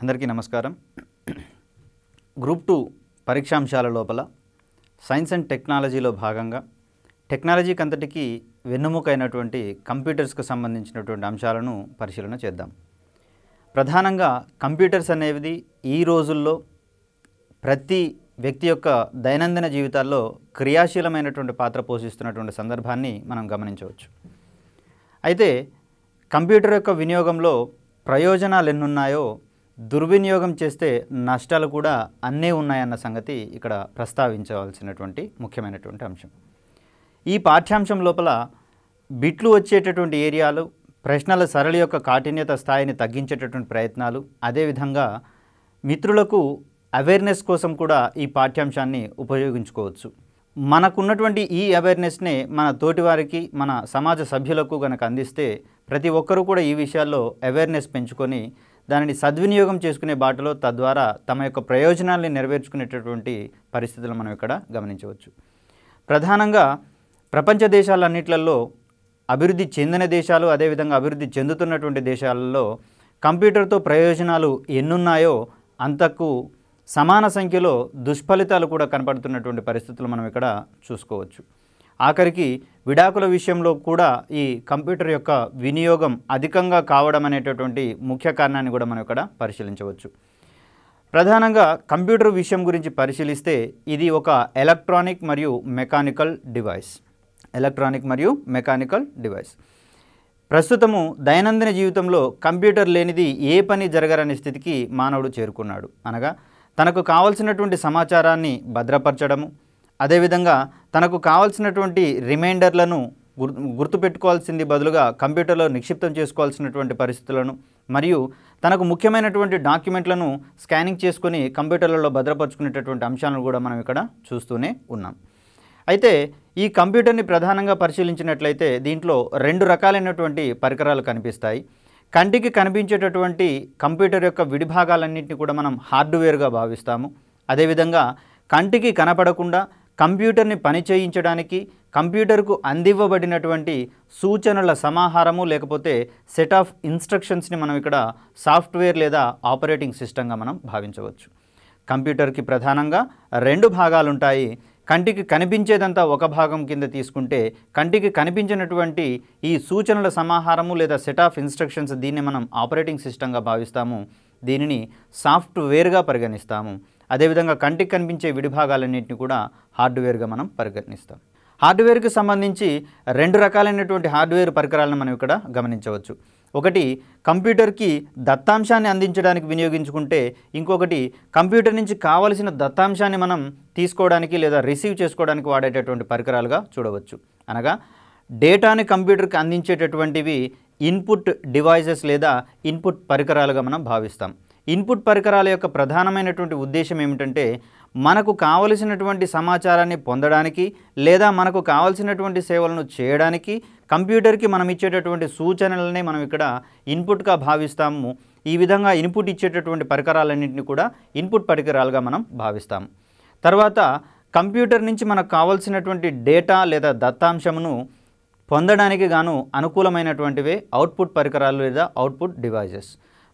అందరికీ నమస్కారం. గ్రూప్ 2 పరీక్షాంశాల లోపల సైన్స్ అండ్ టెక్నాలజీలో భాగంగా టెక్నాలజీకి అంతటికి వెన్నుముకైనటువంటి కంప్యూటర్స్కు సంబంధించినటువంటి అంశాలను పరిశీలన చేద్దాం. ప్రధానంగా కంప్యూటర్స్ అనేవి ఈ రోజుల్లో ప్రతి వ్యక్తి యొక్క దైనందిన జీవితాల్లో క్రియాశీలమైనటువంటి పాత్ర పోషిస్తున్నటువంటి సందర్భాన్ని మనం గమనించవచ్చు. అయితే కంప్యూటర్ యొక్క వినియోగంలో ప్రయోజనాలు ఎన్నున్నాయో దుర్వినియోగం చేస్తే నష్టాలు కూడా అన్నీ ఉన్నాయన్న సంగతి ఇక్కడ ప్రస్తావించవలసినటువంటి ముఖ్యమైనటువంటి అంశం. ఈ పాఠ్యాంశం లోపల బిట్లు వచ్చేటటువంటి ఏరియాలు, ప్రశ్నల సరళి యొక్క కాఠిన్యత స్థాయిని తగ్గించేటటువంటి ప్రయత్నాలు, అదేవిధంగా మిత్రులకు అవేర్నెస్ కోసం కూడా ఈ పాఠ్యాంశాన్ని ఉపయోగించుకోవచ్చు. మనకున్నటువంటి ఈ అవేర్నెస్నే మన తోటివారికి, మన సమాజ సభ్యులకు గనక అందిస్తే ప్రతి ఒక్కరూ కూడా ఈ విషయాల్లో అవేర్నెస్ పెంచుకొని దానిని సద్వినియోగం చేసుకునే బాటలో తద్వారా తమ యొక్క ప్రయోజనాల్ని నెరవేర్చుకునేటటువంటి పరిస్థితులు మనం ఇక్కడ గమనించవచ్చు. ప్రధానంగా ప్రపంచ దేశాలన్నిట్లలో అభివృద్ధి చెందిన దేశాలు, అదేవిధంగా అభివృద్ధి చెందుతున్నటువంటి దేశాలలో కంప్యూటర్తో ప్రయోజనాలు ఎన్నున్నాయో అంతకు సమాన సంఖ్యలో దుష్ఫలితాలు కూడా కనపడుతున్నటువంటి పరిస్థితులు మనం ఇక్కడ చూసుకోవచ్చు. ఆఖరికి విడాకుల విషయంలో కూడా ఈ కంప్యూటర్ యొక్క వినియోగం అధికంగా కావడం అనేటటువంటి ముఖ్య కారణాన్ని కూడా మనం ఇక్కడ పరిశీలించవచ్చు. ప్రధానంగా కంప్యూటర్ విషయం గురించి పరిశీలిస్తే ఇది ఒక ఎలక్ట్రానిక్ మరియు మెకానికల్ డివైస్. ప్రస్తుతము దైనందిన జీవితంలో కంప్యూటర్ లేనిది ఏ పని జరగరనే స్థితికి మానవుడు చేరుకున్నాడు. అనగా తనకు కావలసినటువంటి సమాచారాన్ని భద్రపరచడము, అదేవిధంగా తనకు కావాల్సినటువంటి రిమైండర్లను గుర్తుపెట్టుకోవాల్సింది బదులుగా కంప్యూటర్లో నిక్షిప్తం చేసుకోవాల్సినటువంటి పరిస్థితులను, మరియు తనకు ముఖ్యమైనటువంటి డాక్యుమెంట్లను స్కానింగ్ చేసుకొని కంప్యూటర్లలో భద్రపరుచుకునేటటువంటి అంశాలను కూడా మనం ఇక్కడ చూస్తూనే ఉన్నాం. అయితే ఈ కంప్యూటర్ని ప్రధానంగా పరిశీలించినట్లయితే దీంట్లో రెండు రకాలైనటువంటి పరికరాలు కనిపిస్తాయి. కంటికి కనిపించేటటువంటి కంప్యూటర్ యొక్క విడిభాగాలన్నింటినీ కూడా మనం హార్డ్వేర్గా భావిస్తాము. అదేవిధంగా కంటికి కనపడకుండా కంప్యూటర్ని పనిచేయించడానికి కంప్యూటర్కు అందివ్వబడినటువంటి సూచనల సమాహారము, లేకపోతే సెట్ ఆఫ్ ఇన్స్ట్రక్షన్స్ని మనం ఇక్కడ సాఫ్ట్వేర్ లేదా ఆపరేటింగ్ సిస్టమ్గా మనం భావించవచ్చు. కంప్యూటర్కి ప్రధానంగా రెండు భాగాలు ఉంటాయి. కంటికి కనిపించేదంతా ఒక భాగం కింద తీసుకుంటే, కంటికి కనిపించినటువంటి ఈ సూచనల సమాహారము లేదా సెట్ ఆఫ్ ఇన్స్ట్రక్షన్స్, దీన్ని మనం ఆపరేటింగ్ సిస్టమ్గా భావిస్తాము. దీనిని సాఫ్ట్వేర్గా పరిగణిస్తాము. అదేవిధంగా కంటికి కనిపించే విడిభాగాలన్నింటినీ కూడా హార్డ్వేర్గా మనం పరిగణిస్తాం. హార్డ్వేర్కి సంబంధించి రెండు రకాలైనటువంటి హార్డ్వేర్ పరికరాలను మనం ఇక్కడ గమనించవచ్చు. ఒకటి కంప్యూటర్కి దత్తాంశాన్ని అందించడానికి వినియోగించుకుంటే, ఇంకొకటి కంప్యూటర్ నుంచి కావలసిన దత్తాంశాన్ని మనం తీసుకోవడానికి లేదా రిసీవ్ చేసుకోవడానికి వాడేటటువంటి పరికరాలుగా చూడవచ్చు. అనగా డేటాని కంప్యూటర్కి అందించేటటువంటివి ఇన్పుట్ డివైజెస్ లేదా ఇన్పుట్ పరికరాలుగా మనం భావిస్తాం. ఇన్పుట్ పరికరాల యొక్క ప్రధానమైనటువంటి ఉద్దేశం ఏమిటంటే, మనకు కావలసినటువంటి సమాచారాన్ని పొందడానికి లేదా మనకు కావలసినటువంటి సేవలను చేయడానికి కంప్యూటర్కి మనం ఇచ్చేటటువంటి సూచనలనే మనం ఇక్కడ ఇన్పుట్గా భావిస్తాము. ఈ విధంగా ఇన్పుట్ ఇచ్చేటటువంటి పరికరాలన్నింటినీ కూడా ఇన్పుట్ పరికరాలుగా మనం భావిస్తాము. తర్వాత కంప్యూటర్ నుంచి మనకు కావలసినటువంటి డేటా లేదా దత్తాంశమును పొందడానికి గాను అనుకూలమైనటువంటివే అవుట్పుట్ పరికరాలు లేదా అవుట్పుట్ డివైజెస్.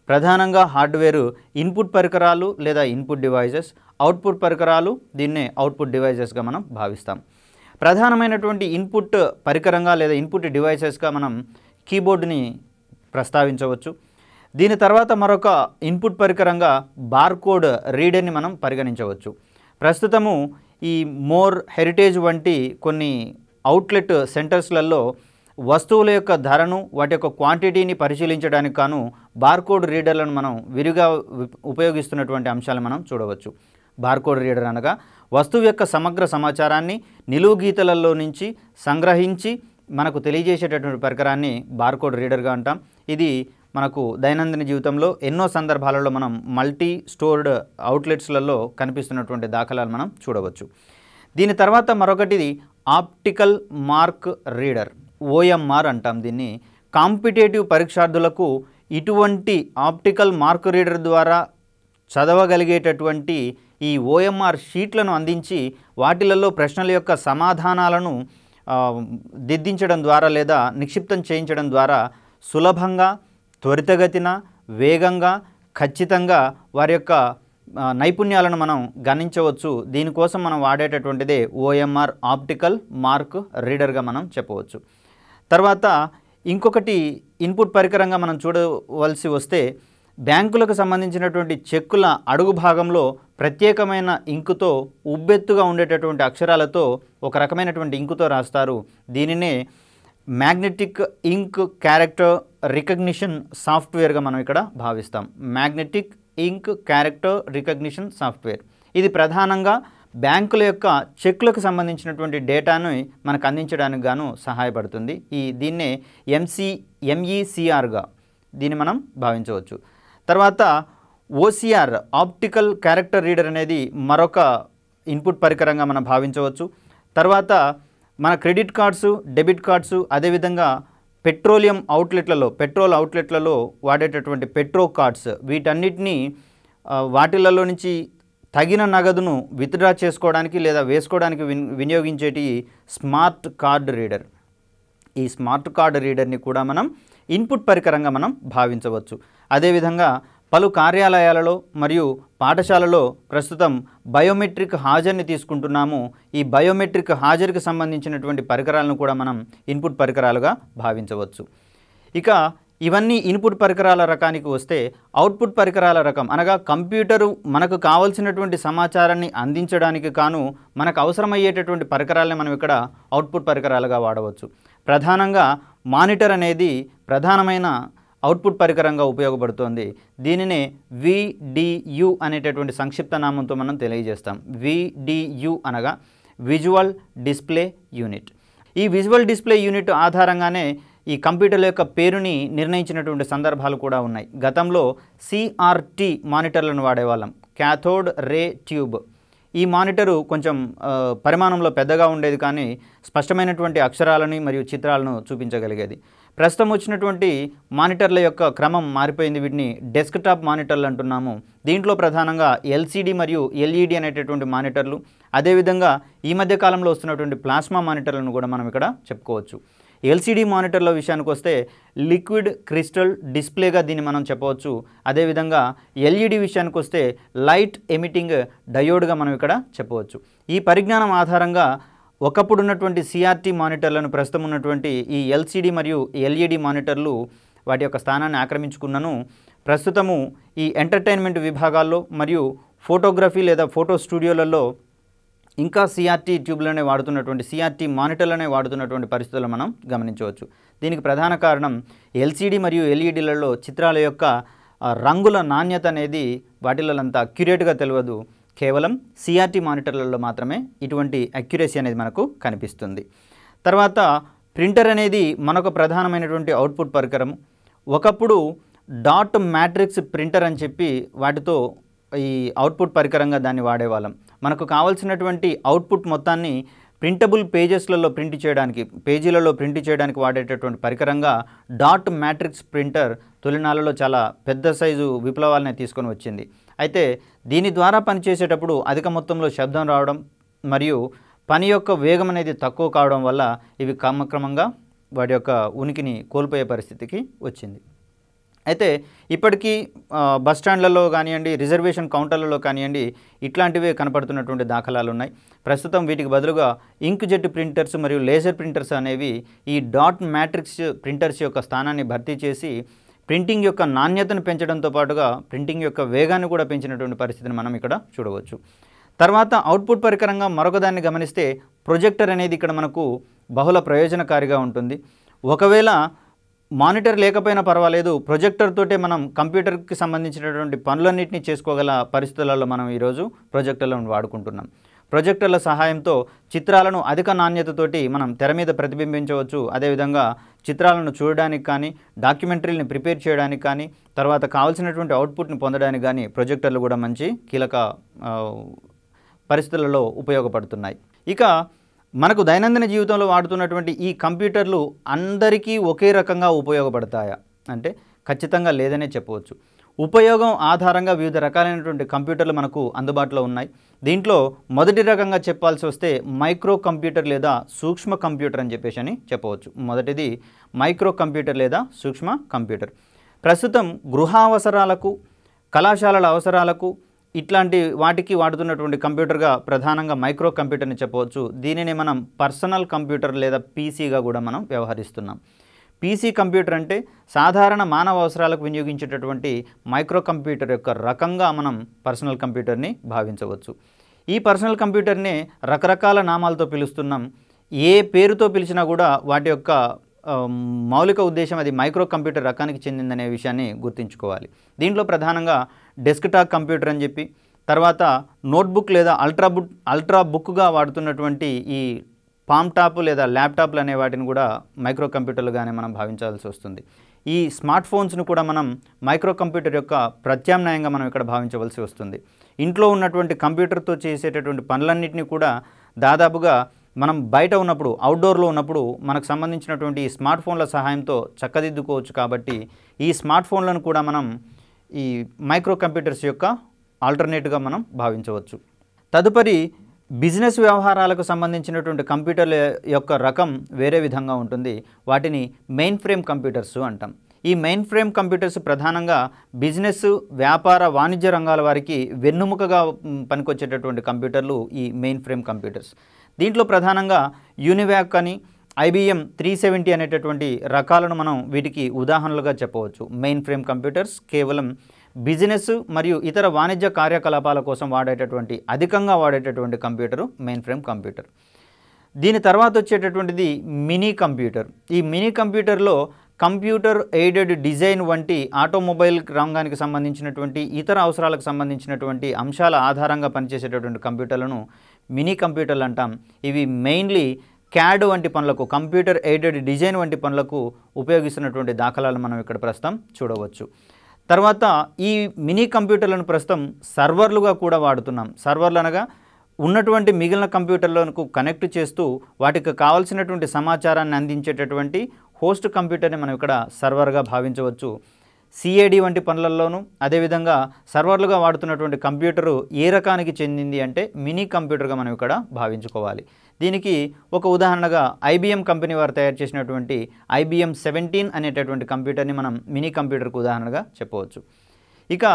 ప్రధానంగా హార్డ్వేరు ఇన్పుట్ పరికరాలు లేదా ఇన్పుట్ డివైజెస్, అవుట్పుట్ పరికరాలు దీన్నే అవుట్పుట్ డివైజెస్గా మనం భావిస్తాం. ప్రధానమైనటువంటి ఇన్పుట్ పరికరంగా లేదా ఇన్పుట్ డివైజెస్గా మనం కీబోర్డుని ప్రస్తావించవచ్చు. దీని తర్వాత మరొక ఇన్పుట్ పరికరంగా బార్కోడ్ రీడర్ని మనం పరిగణించవచ్చు. ప్రస్తుతము ఈ మోర్ హెరిటేజ్ వంటి కొన్ని అవుట్లెట్ సెంటర్స్లలో వస్తువుల యొక్క ధరను, వాటి యొక్క క్వాంటిటీని పరిశీలించడానికి గాను బార్కోడ్ రీడర్లను మనం విరిగా ఉపయోగిస్తున్నటువంటి అంశాలు మనం చూడవచ్చు. బార్కోడ్ రీడర్ అనగా వస్తువు యొక్క సమగ్ర సమాచారాన్ని నిలువు గీతలలో నుంచి సంగ్రహించి మనకు తెలియజేసేటటువంటి పరికరాన్ని బార్కోడ్ రీడర్గా అంటాం. ఇది మనకు దైనందిన జీవితంలో ఎన్నో సందర్భాలలో మనం మల్టీ స్టోర్డ్ అవుట్లెట్స్లలో కనిపిస్తున్నటువంటి దాఖలాలు మనం చూడవచ్చు. దీని తర్వాత మరొకటి ఆప్టికల్ మార్క్ రీడర్, OMR అంటాం దీన్ని. కాంపిటేటివ్ పరీక్షార్థులకు ఇటువంటి ఆప్టికల్ మార్క్ రీడర్ ద్వారా చదవగలిగేటటువంటి ఈ OMR షీట్లను అందించి వాటిలలో ప్రశ్నల యొక్క సమాధానాలను దిద్దించడం ద్వారా లేదా నిక్షిప్తం చేయించడం ద్వారా సులభంగా, త్వరితగతిన, వేగంగా ఖచ్చితంగా వారి యొక్క నైపుణ్యాలను మనం గణించవచ్చు. దీనికోసం మనం వాడేటటువంటిదే OMR ఆప్టికల్ మార్క్ రీడర్గా మనం చెప్పవచ్చు. తర్వాత ఇంకొకటి ఇన్పుట్ పరికరంగా మనం చూడవలసి వస్తే బ్యాంకులకు సంబంధించినటువంటి చెక్కుల అడుగు భాగంలో ప్రత్యేకమైన ఇంకుతో ఉబ్బెత్తుగా ఉండేటటువంటి అక్షరాలతో ఒక రకమైనటువంటి ఇంకుతో రాస్తారు. దీనినే మ్యాగ్నెటిక్ ఇంక్ క్యారెక్టర్ రికగ్నిషన్ సాఫ్ట్వేర్గా మనం ఇక్కడ భావిస్తాం. మ్యాగ్నెటిక్ ఇంక్ క్యారెక్టర్ రికగ్నిషన్ సాఫ్ట్వేర్ ఇది ప్రధానంగా బ్యాంకుల యొక్క చెక్లకు సంబంధించినటువంటి డేటాను మనకు అందించడానికి గాను సహాయపడుతుంది. దీన్నే MECRగా దీన్ని మనం భావించవచ్చు. తర్వాత OCR ఆప్టికల్ క్యారెక్టర్ రీడర్ అనేది మరొక ఇన్పుట్ పరికరంగా మనం భావించవచ్చు. తర్వాత మన క్రెడిట్ కార్డ్స్, డెబిట్ కార్డ్స్, అదేవిధంగా పెట్రోల్ అవుట్లెట్లలో వాడేటటువంటి పెట్రో కార్డ్స్ వీటన్నిటినీ వాటిలలో నుంచి తగిన నగదును విత్డ్రా చేసుకోవడానికి లేదా వేసుకోవడానికి వినియోగించేటి స్మార్ట్ కార్డ్ రీడర్. ఈ స్మార్ట్ కార్డ్ రీడర్ని కూడా మనం ఇన్పుట్ పరికరంగా మనం భావించవచ్చు. అదేవిధంగా పలు కార్యాలయాలలో మరియు పాఠశాలలో ప్రస్తుతం బయోమెట్రిక్ హాజరుని తీసుకుంటున్నాము. ఈ బయోమెట్రిక్ హాజరుకి సంబంధించినటువంటి పరికరాలను కూడా మనం ఇన్పుట్ పరికరాలుగా భావించవచ్చు. ఇక ఇవన్నీ ఇన్పుట్ పరికరాల రకానికి వస్తే అవుట్పుట్ పరికరాల రకం అనగా కంప్యూటరు మనకు కావాల్సినటువంటి సమాచారాన్ని అందించడానికి కాను మనకు అవసరమయ్యేటటువంటి పరికరాలని మనం ఇక్కడ అవుట్పుట్ పరికరాలుగా వాడవచ్చు. ప్రధానంగా మానిటర్ అనేది ప్రధానమైన అవుట్పుట్ పరికరంగా ఉపయోగపడుతుంది. దీనినే VDU అనేటటువంటి సంక్షిప్త నామంతో మనం తెలియజేస్తాం. VDU అనగా విజువల్ డిస్ప్లే యూనిట్. ఈ విజువల్ డిస్ప్లే యూనిట్ ఆధారంగానే ఈ కంప్యూటర్ల యొక్క పేరుని నిర్ణయించినటువంటి సందర్భాలు కూడా ఉన్నాయి. గతంలో CRT మానిటర్లను వాడేవాళ్ళం, క్యాథోడ్ రే ట్యూబ్. ఈ మానిటరు కొంచెం పరిమాణంలో పెద్దగా ఉండేది, కానీ స్పష్టమైనటువంటి అక్షరాలని మరియు చిత్రాలను చూపించగలిగేది. ప్రస్తుతం వచ్చినటువంటి మానిటర్ల యొక్క క్రమం మారిపోయింది. వీటిని డెస్క్టాప్ మానిటర్లు అంటున్నాము. దీంట్లో ప్రధానంగా LCD మరియు LED అనేటటువంటి మానిటర్లు, అదేవిధంగా ఈ మధ్య కాలంలో వస్తున్నటువంటి ప్లాస్మా మానిటర్లను కూడా మనం ఇక్కడ చెప్పుకోవచ్చు. LCD మానిటర్ల విషయానికి వస్తే లిక్విడ్ క్రిస్టల్ డిస్ప్లేగా దీన్ని మనం చెప్పవచ్చు. అదేవిధంగా LED విషయానికి వస్తే లైట్ ఎమిటింగ్ డయోడ్గా మనం ఇక్కడ చెప్పవచ్చు. ఈ పరిజ్ఞానం ఆధారంగా ఒకప్పుడు ఉన్నటువంటి CRT మానిటర్లను ప్రస్తుతం ఉన్నటువంటి ఈ LCD మరియు LED మానిటర్లు వాటి యొక్క స్థానాన్ని ఆక్రమించుకున్నను. ప్రస్తుతము ఈ ఎంటర్టైన్మెంట్ విభాగాల్లో మరియు ఫోటోగ్రఫీ లేదా ఫోటో స్టూడియోలలో ఇంకా CRT ట్యూబ్లనే వాడుతున్నటువంటి CRT మానిటర్లనే వాడుతున్నటువంటి పరిస్థితులను మనం గమనించవచ్చు. దీనికి ప్రధాన కారణం LCD మరియు LEDలలో చిత్రాల యొక్క రంగుల నాణ్యత అనేది వాటిలో అంత అక్యురేట్గా తెలియదు. కేవలం CRT మానిటర్లలో మాత్రమే ఇటువంటి అక్యురసీ అనేది మనకు కనిపిస్తుంది. తర్వాత ప్రింటర్ అనేది మనకు ప్రధానమైనటువంటి అవుట్పుట్ పరికరం. ఒకప్పుడు డాట్ మ్యాట్రిక్స్ ప్రింటర్ అని చెప్పి వాటితో ఈ అవుట్పుట్ పరికరంగా దాన్ని వాడేవాళ్ళం. మనకు కావాల్సినటువంటి అవుట్పుట్ మొత్తాన్ని ప్రింటబుల్ పేజెస్లలో పేజీలలో ప్రింట్ చేయడానికి వాడేటటువంటి పరికరంగా డాట్ మ్యాట్రిక్స్ ప్రింటర్ తొలినాళ్ళలో చాలా పెద్ద సైజు విప్లవాలనే తీసుకొని వచ్చింది. అయితే దీని ద్వారా పనిచేసేటప్పుడు అధిక మొత్తంలో శబ్దం రావడం మరియు పని యొక్క వేగం అనేది తక్కువ కావడం వల్ల ఇవి క్రమక్రమంగా వాటి యొక్క ఉనికిని కోల్పోయే పరిస్థితికి వచ్చింది. అయితే ఇప్పటికీ బస్ స్టాండ్లలో కానివ్వండి, రిజర్వేషన్ కౌంటర్లలో కానివ్వండి, ఇట్లాంటివే కనపడుతున్నటువంటి దాఖలాలు ఉన్నాయి. ప్రస్తుతం వీటికి బదులుగా ఇంక్ జెట్ ప్రింటర్స్ మరియు లేజర్ ప్రింటర్స్ అనేవి ఈ డాట్ మ్యాట్రిక్స్ ప్రింటర్స్ యొక్క స్థానాన్ని భర్తీ చేసి ప్రింటింగ్ యొక్క నాణ్యతను పెంచడంతో పాటుగా ప్రింటింగ్ యొక్క వేగాన్ని కూడా పెంచినటువంటి పరిస్థితిని మనం ఇక్కడ చూడవచ్చు. తర్వాత అవుట్పుట్ పరికరంగా మరొకదాన్ని గమనిస్తే ప్రొజెక్టర్ అనేది ఇక్కడ మనకు బహుళ ప్రయోజనకారిగా ఉంటుంది. ఒకవేళ మానిటర్ లేకపోయినా పర్వాలేదు, ప్రొజెక్టర్ తోటే మనం కంప్యూటర్కి సంబంధించినటువంటి పనులన్నింటినీ చేసుకోగల పరిస్థితులలో మనం ఈరోజు ప్రొజెక్టర్లను వాడుకుంటున్నాం. ప్రొజెక్టర్ల సహాయంతో చిత్రాలను అధిక నాణ్యతతోటి మనం తెర మీద ప్రతిబింబించవచ్చు. అదేవిధంగా చిత్రాలను చూడడానికి కానీ, డాక్యుమెంటరీని ప్రిపేర్ చేయడానికి కానీ, తర్వాత కావాల్సినటువంటి అవుట్పుట్ని పొందడానికి కానీ ప్రొజెక్టర్లు కూడా మంచి కీలక పరిస్థితులలో ఉపయోగపడుతున్నాయి. ఇక మనకు దైనందిన జీవితంలో వాడుతున్నటువంటి ఈ కంప్యూటర్లు అందరికీ ఒకే రకంగా ఉపయోగపడతాయా అంటే ఖచ్చితంగా లేదనే చెప్పవచ్చు. ఉపయోగం ఆధారంగా వివిధ రకాలైనటువంటి కంప్యూటర్లు మనకు అందుబాటులో ఉన్నాయి. దీంట్లో మొదటి రకంగా చెప్పాల్సి వస్తే మైక్రో కంప్యూటర్ లేదా సూక్ష్మ కంప్యూటర్ అని చెప్పవచ్చు. మొదటిది మైక్రో కంప్యూటర్ లేదా సూక్ష్మ కంప్యూటర్. ప్రస్తుతం గృహ అవసరాలకు, కళాశాలల అవసరాలకు ఇట్లాంటి వాటికి వాడుతున్నటువంటి కంప్యూటర్గా ప్రధానంగా మైక్రో కంప్యూటర్ని చెప్పవచ్చు. దీనిని మనం పర్సనల్ కంప్యూటర్ లేదా పీసీగా కూడా మనం వ్యవహరిస్తున్నాం. పీసీ కంప్యూటర్ అంటే సాధారణ మానవ అవసరాలకు వినియోగించేటటువంటి మైక్రో కంప్యూటర్ యొక్క రకంగా మనం పర్సనల్ కంప్యూటర్ని భావించవచ్చు. ఈ పర్సనల్ కంప్యూటర్ని రకరకాల నామాలతో పిలుస్తున్నాం. ఏ పేరుతో పిలిచినా కూడా వాటి యొక్క మౌలిక ఉద్దేశం అది మైక్రో కంప్యూటర్ రకానికి చెందిందనే విషయాన్ని గుర్తుంచుకోవాలి. దీంట్లో ప్రధానంగా డెస్క్టాప్ కంప్యూటర్ అని చెప్పి, తర్వాత నోట్బుక్ లేదా అల్ట్రా బుక్గా వాడుతున్నటువంటి ఈ పామ్ టాప్ లేదా ల్యాప్టాప్లు అనే వాటిని కూడా మైక్రో కంప్యూటర్లుగానే మనం భావించాల్సి వస్తుంది. ఈ స్మార్ట్ ఫోన్స్ను కూడా మనం మైక్రో కంప్యూటర్ యొక్క ప్రత్యామ్నాయంగా మనం ఇక్కడ భావించవలసి వస్తుంది. ఇంట్లో ఉన్నటువంటి కంప్యూటర్తో చేసేటటువంటి పనులన్నింటినీ కూడా దాదాపుగా మనం బయట ఉన్నప్పుడు, అవుట్డోర్లో ఉన్నప్పుడు మనకు సంబంధించినటువంటి ఈ స్మార్ట్ ఫోన్ల సహాయంతో చక్కదిద్దుకోవచ్చు. కాబట్టి ఈ స్మార్ట్ ఫోన్లను కూడా మనం ఈ మైక్రో కంప్యూటర్స్ యొక్క ఆల్టర్నేట్గా మనం భావించవచ్చు. తదుపరి బిజినెస్ వ్యవహారాలకు సంబంధించినటువంటి కంప్యూటర్ల యొక్క రకం వేరే విధంగా ఉంటుంది. వాటిని మెయిన్ ఫ్రేమ్ కంప్యూటర్స్ అంటాం. ఈ మెయిన్ ఫ్రేమ్ కంప్యూటర్స్ ప్రధానంగా బిజినెస్, వ్యాపార, వాణిజ్య రంగాల వారికి వెన్నుముకగా పనికొచ్చేటటువంటి కంప్యూటర్లు ఈ మెయిన్ ఫ్రేమ్ కంప్యూటర్స్. దీంట్లో ప్రధానంగా యూనివాక్ అని, IBM 370 అనేటటువంటి రకాలను మనం వీటికి ఉదాహరణలుగా చెప్పవచ్చు. మెయిన్ ఫ్రేమ్ కంప్యూటర్స్ కేవలం బిజినెస్ మరియు ఇతర వాణిజ్య కార్యకలాపాల కోసం వాడేటటువంటి, అధికంగా వాడేటటువంటి కంప్యూటరు మెయిన్ ఫ్రేమ్ కంప్యూటర్. దీని తర్వాత వచ్చేటటువంటిది మినీ కంప్యూటర్. ఈ మినీ కంప్యూటర్లో కంప్యూటర్ ఎయిడెడ్ డిజైన్ వంటి ఆటోమొబైల్ రంగానికి సంబంధించినటువంటి ఇతర అవసరాలకు సంబంధించినటువంటి అంశాల ఆధారంగా పనిచేసేటటువంటి కంప్యూటర్లను మినీ కంప్యూటర్లు అంటాం. ఇవి మెయిన్లీ క్యాడ్ వంటి పనులకు, కంప్యూటర్ ఎయిడెడ్ డిజైన్ వంటి పనులకు ఉపయోగిస్తున్నటువంటి దాఖలాలు మనం ఇక్కడ ప్రస్తుతం చూడవచ్చు. తర్వాత ఈ మినీ కంప్యూటర్లను ప్రస్తుతం సర్వర్లుగా కూడా వాడుతున్నాం. సర్వర్లు అనగా ఉన్నటువంటి మిగిలిన కంప్యూటర్లకు కనెక్ట్ చేస్తూ వాటికి కావాల్సినటువంటి సమాచారాన్ని అందించేటటువంటి హోస్ట్ కంప్యూటర్ని మనం ఇక్కడ సర్వర్గా భావించవచ్చు. CAD వంటి పనులలోనూ అదేవిధంగా సర్వర్లుగా వాడుతున్నటువంటి కంప్యూటరు ఏ రకానికి చెందింది అంటే మినీ కంప్యూటర్గా మనం ఇక్కడ భావించుకోవాలి. దీనికి ఒక ఉదాహరణగా IBM కంపెనీ వారు తయారు చేసినటువంటి IBM 17 అనేటటువంటి కంప్యూటర్ని మనం మినీ కంప్యూటర్కు ఉదాహరణగా చెప్పవచ్చు. ఇక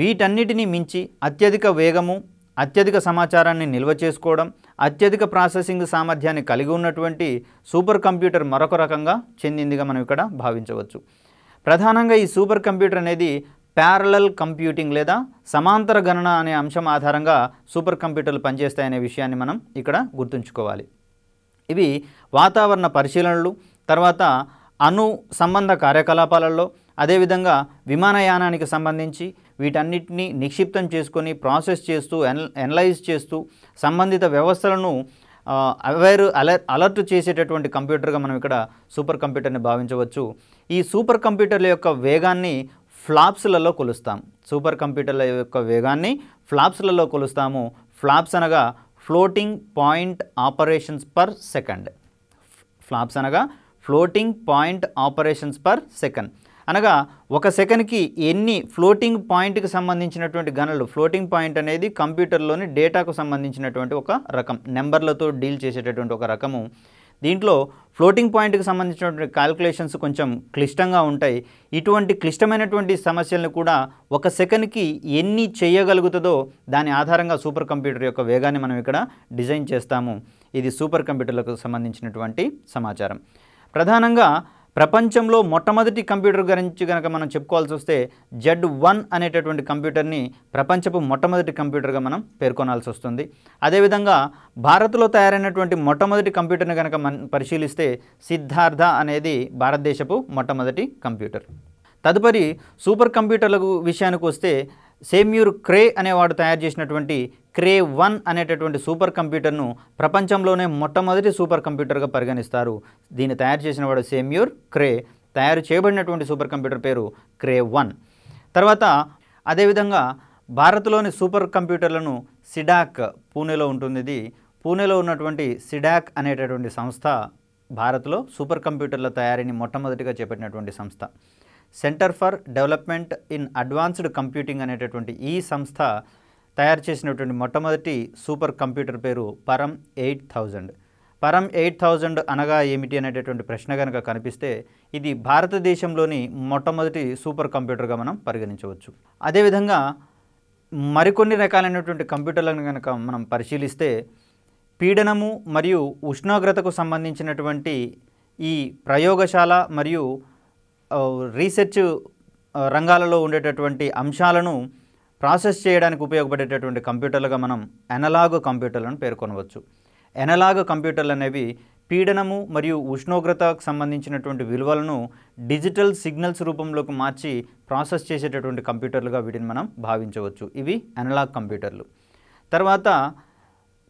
వీటన్నిటినీ మించి అత్యధిక వేగము, అత్యధిక సమాచారాన్ని నిల్వ చేసుకోవడం, అత్యధిక ప్రాసెసింగ్ సామర్థ్యాన్ని కలిగి ఉన్నటువంటి సూపర్ కంప్యూటర్ మరొక రకంగా చెందిందిగా మనం ఇక్కడ భావించవచ్చు. ప్రధానంగా ఈ సూపర్ కంప్యూటర్ అనేది ప్యారలల్ కంప్యూటింగ్ లేదా సమాంతర గణన అనే అంశం ఆధారంగా సూపర్ కంప్యూటర్లు పనిచేస్తాయనే విషయాన్ని మనం ఇక్కడ గుర్తుంచుకోవాలి. ఇవి వాతావరణ పరిశీలనలు, తర్వాత అణు సంబంధ కార్యకలాపాలలో, అదేవిధంగా విమానయానానికి సంబంధించి వీటన్నిటిని నిక్షిప్తం చేసుకొని ప్రాసెస్ చేస్తూ ఎనలైజ్ చేస్తూ సంబంధిత వ్యవస్థలను అలర్ట్ చేసేటటువంటి కంప్యూటర్గా మనం ఇక్కడ సూపర్ కంప్యూటర్ని భావించవచ్చు. ఈ సూపర్ కంప్యూటర్ల యొక్క వేగాన్ని ఫ్లాప్స్లలో కొలుస్తాం. సూపర్ కంప్యూటర్ల యొక్క వేగాన్ని ఫ్లాప్స్లలో కొలుస్తాము. ఫ్లాప్స్ అనగా floating point operations per second. Flops అనగా floating point operations per second అనగా ఒక సెకండ్కి ఎన్ని ఫ్లోటింగ్ పాయింట్కి సంబంధించినటువంటి గణనలు. ఫ్లోటింగ్ పాయింట్ అనేది కంప్యూటర్లోని డేటాకు సంబంధించినటువంటి ఒక రకం, నెంబర్లతో డీల్ చేసేటటువంటి ఒక రకము. దీంట్లో ఫ్లోటింగ్ పాయింట్కి సంబంధించినటువంటి క్యాల్కులేషన్స్ కొంచెం క్లిష్టంగా ఉంటాయి. ఇటువంటి క్లిష్టమైనటువంటి సమస్యలను కూడా ఒక సెకండ్కి ఎన్ని చేయగలుగుతుందో దాని ఆధారంగా సూపర్ కంప్యూటర్ యొక్క వేగాన్ని మనం ఇక్కడ డిజైన్ చేస్తాము. ఇది సూపర్ కంప్యూటర్లకు సంబంధించినటువంటి సమాచారం. ప్రధానంగా ప్రపంచంలో మొట్టమొదటి కంప్యూటర్ గురించి కనుక మనం చెప్పుకోవాల్సి వస్తే Z1 అనేటటువంటి కంప్యూటర్ని ప్రపంచపు మొట్టమొదటి కంప్యూటర్గా మనం పేర్కొనాల్సి వస్తుంది. అదేవిధంగా భారత్లో తయారైనటువంటి మొట్టమొదటి కంప్యూటర్ని కనుక మనం పరిశీలిస్తే సిద్ధార్థ అనేది భారతదేశపు మొట్టమొదటి కంప్యూటర్. తదుపరి సూపర్ కంప్యూటర్లకు విషయానికి వస్తే సేమ్యూర్ క్రే అనేవాడు తయారు చేసినటువంటి క్రే 1 అనేటటువంటి సూపర్ కంప్యూటర్ను ప్రపంచంలోనే మొట్టమొదటి సూపర్ కంప్యూటర్గా పరిగణిస్తారు. దీన్ని తయారు చేసిన వాడు సేమ్యూర్ క్రే. తయారు చేయబడినటువంటి సూపర్ కంప్యూటర్ పేరు క్రే 1. తర్వాత అదేవిధంగా భారత్లోని సూపర్ కంప్యూటర్లను సిడాక్, పూణేలో ఉంటుంది. ఇది పూణేలో ఉన్నటువంటి సిడాక్ అనేటటువంటి సంస్థ భారత్లో సూపర్ కంప్యూటర్ల తయారీని మొట్టమొదటిగా చేపట్టినటువంటి సంస్థ. Centre for development in advanced computing అనేటటువంటి ఈ సంస్థ తయారు చేసినటువంటి మొట్టమొదటి సూపర్ కంప్యూటర్ పేరు పరం 8000. పరం 8000 అనగా ఏమిటి అనేటటువంటి ప్రశ్న కనుక కనిపిస్తే ఇది భారతదేశంలోని మొట్టమొదటి సూపర్ కంప్యూటర్గా మనం పరిగణించవచ్చు. అదేవిధంగా మరికొన్ని రకాలైనటువంటి కంప్యూటర్లను కనుక మనం పరిశీలిస్తే పీడనము మరియు ఉష్ణోగ్రతకు సంబంధించినటువంటి ఈ ప్రయోగశాల మరియు రీసెర్చ్ రంగాలలో ఉండేటటువంటి అంశాలను ప్రాసెస్ చేయడానికి ఉపయోగపడేటటువంటి కంప్యూటర్లుగా మనం అనలాగ్ కంప్యూటర్లను పేర్కొనవచ్చు. అనలాగ్ కంప్యూటర్లు అనేవి పీడనము మరియు ఉష్ణోగ్రతకు సంబంధించినటువంటి విలువలను డిజిటల్ సిగ్నల్స్ రూపంలోకి మార్చి ప్రాసెస్ చేసేటటువంటి కంప్యూటర్లుగా వీటిని మనం భావించవచ్చు. ఇవి అనలాగ్ కంప్యూటర్లు. తర్వాత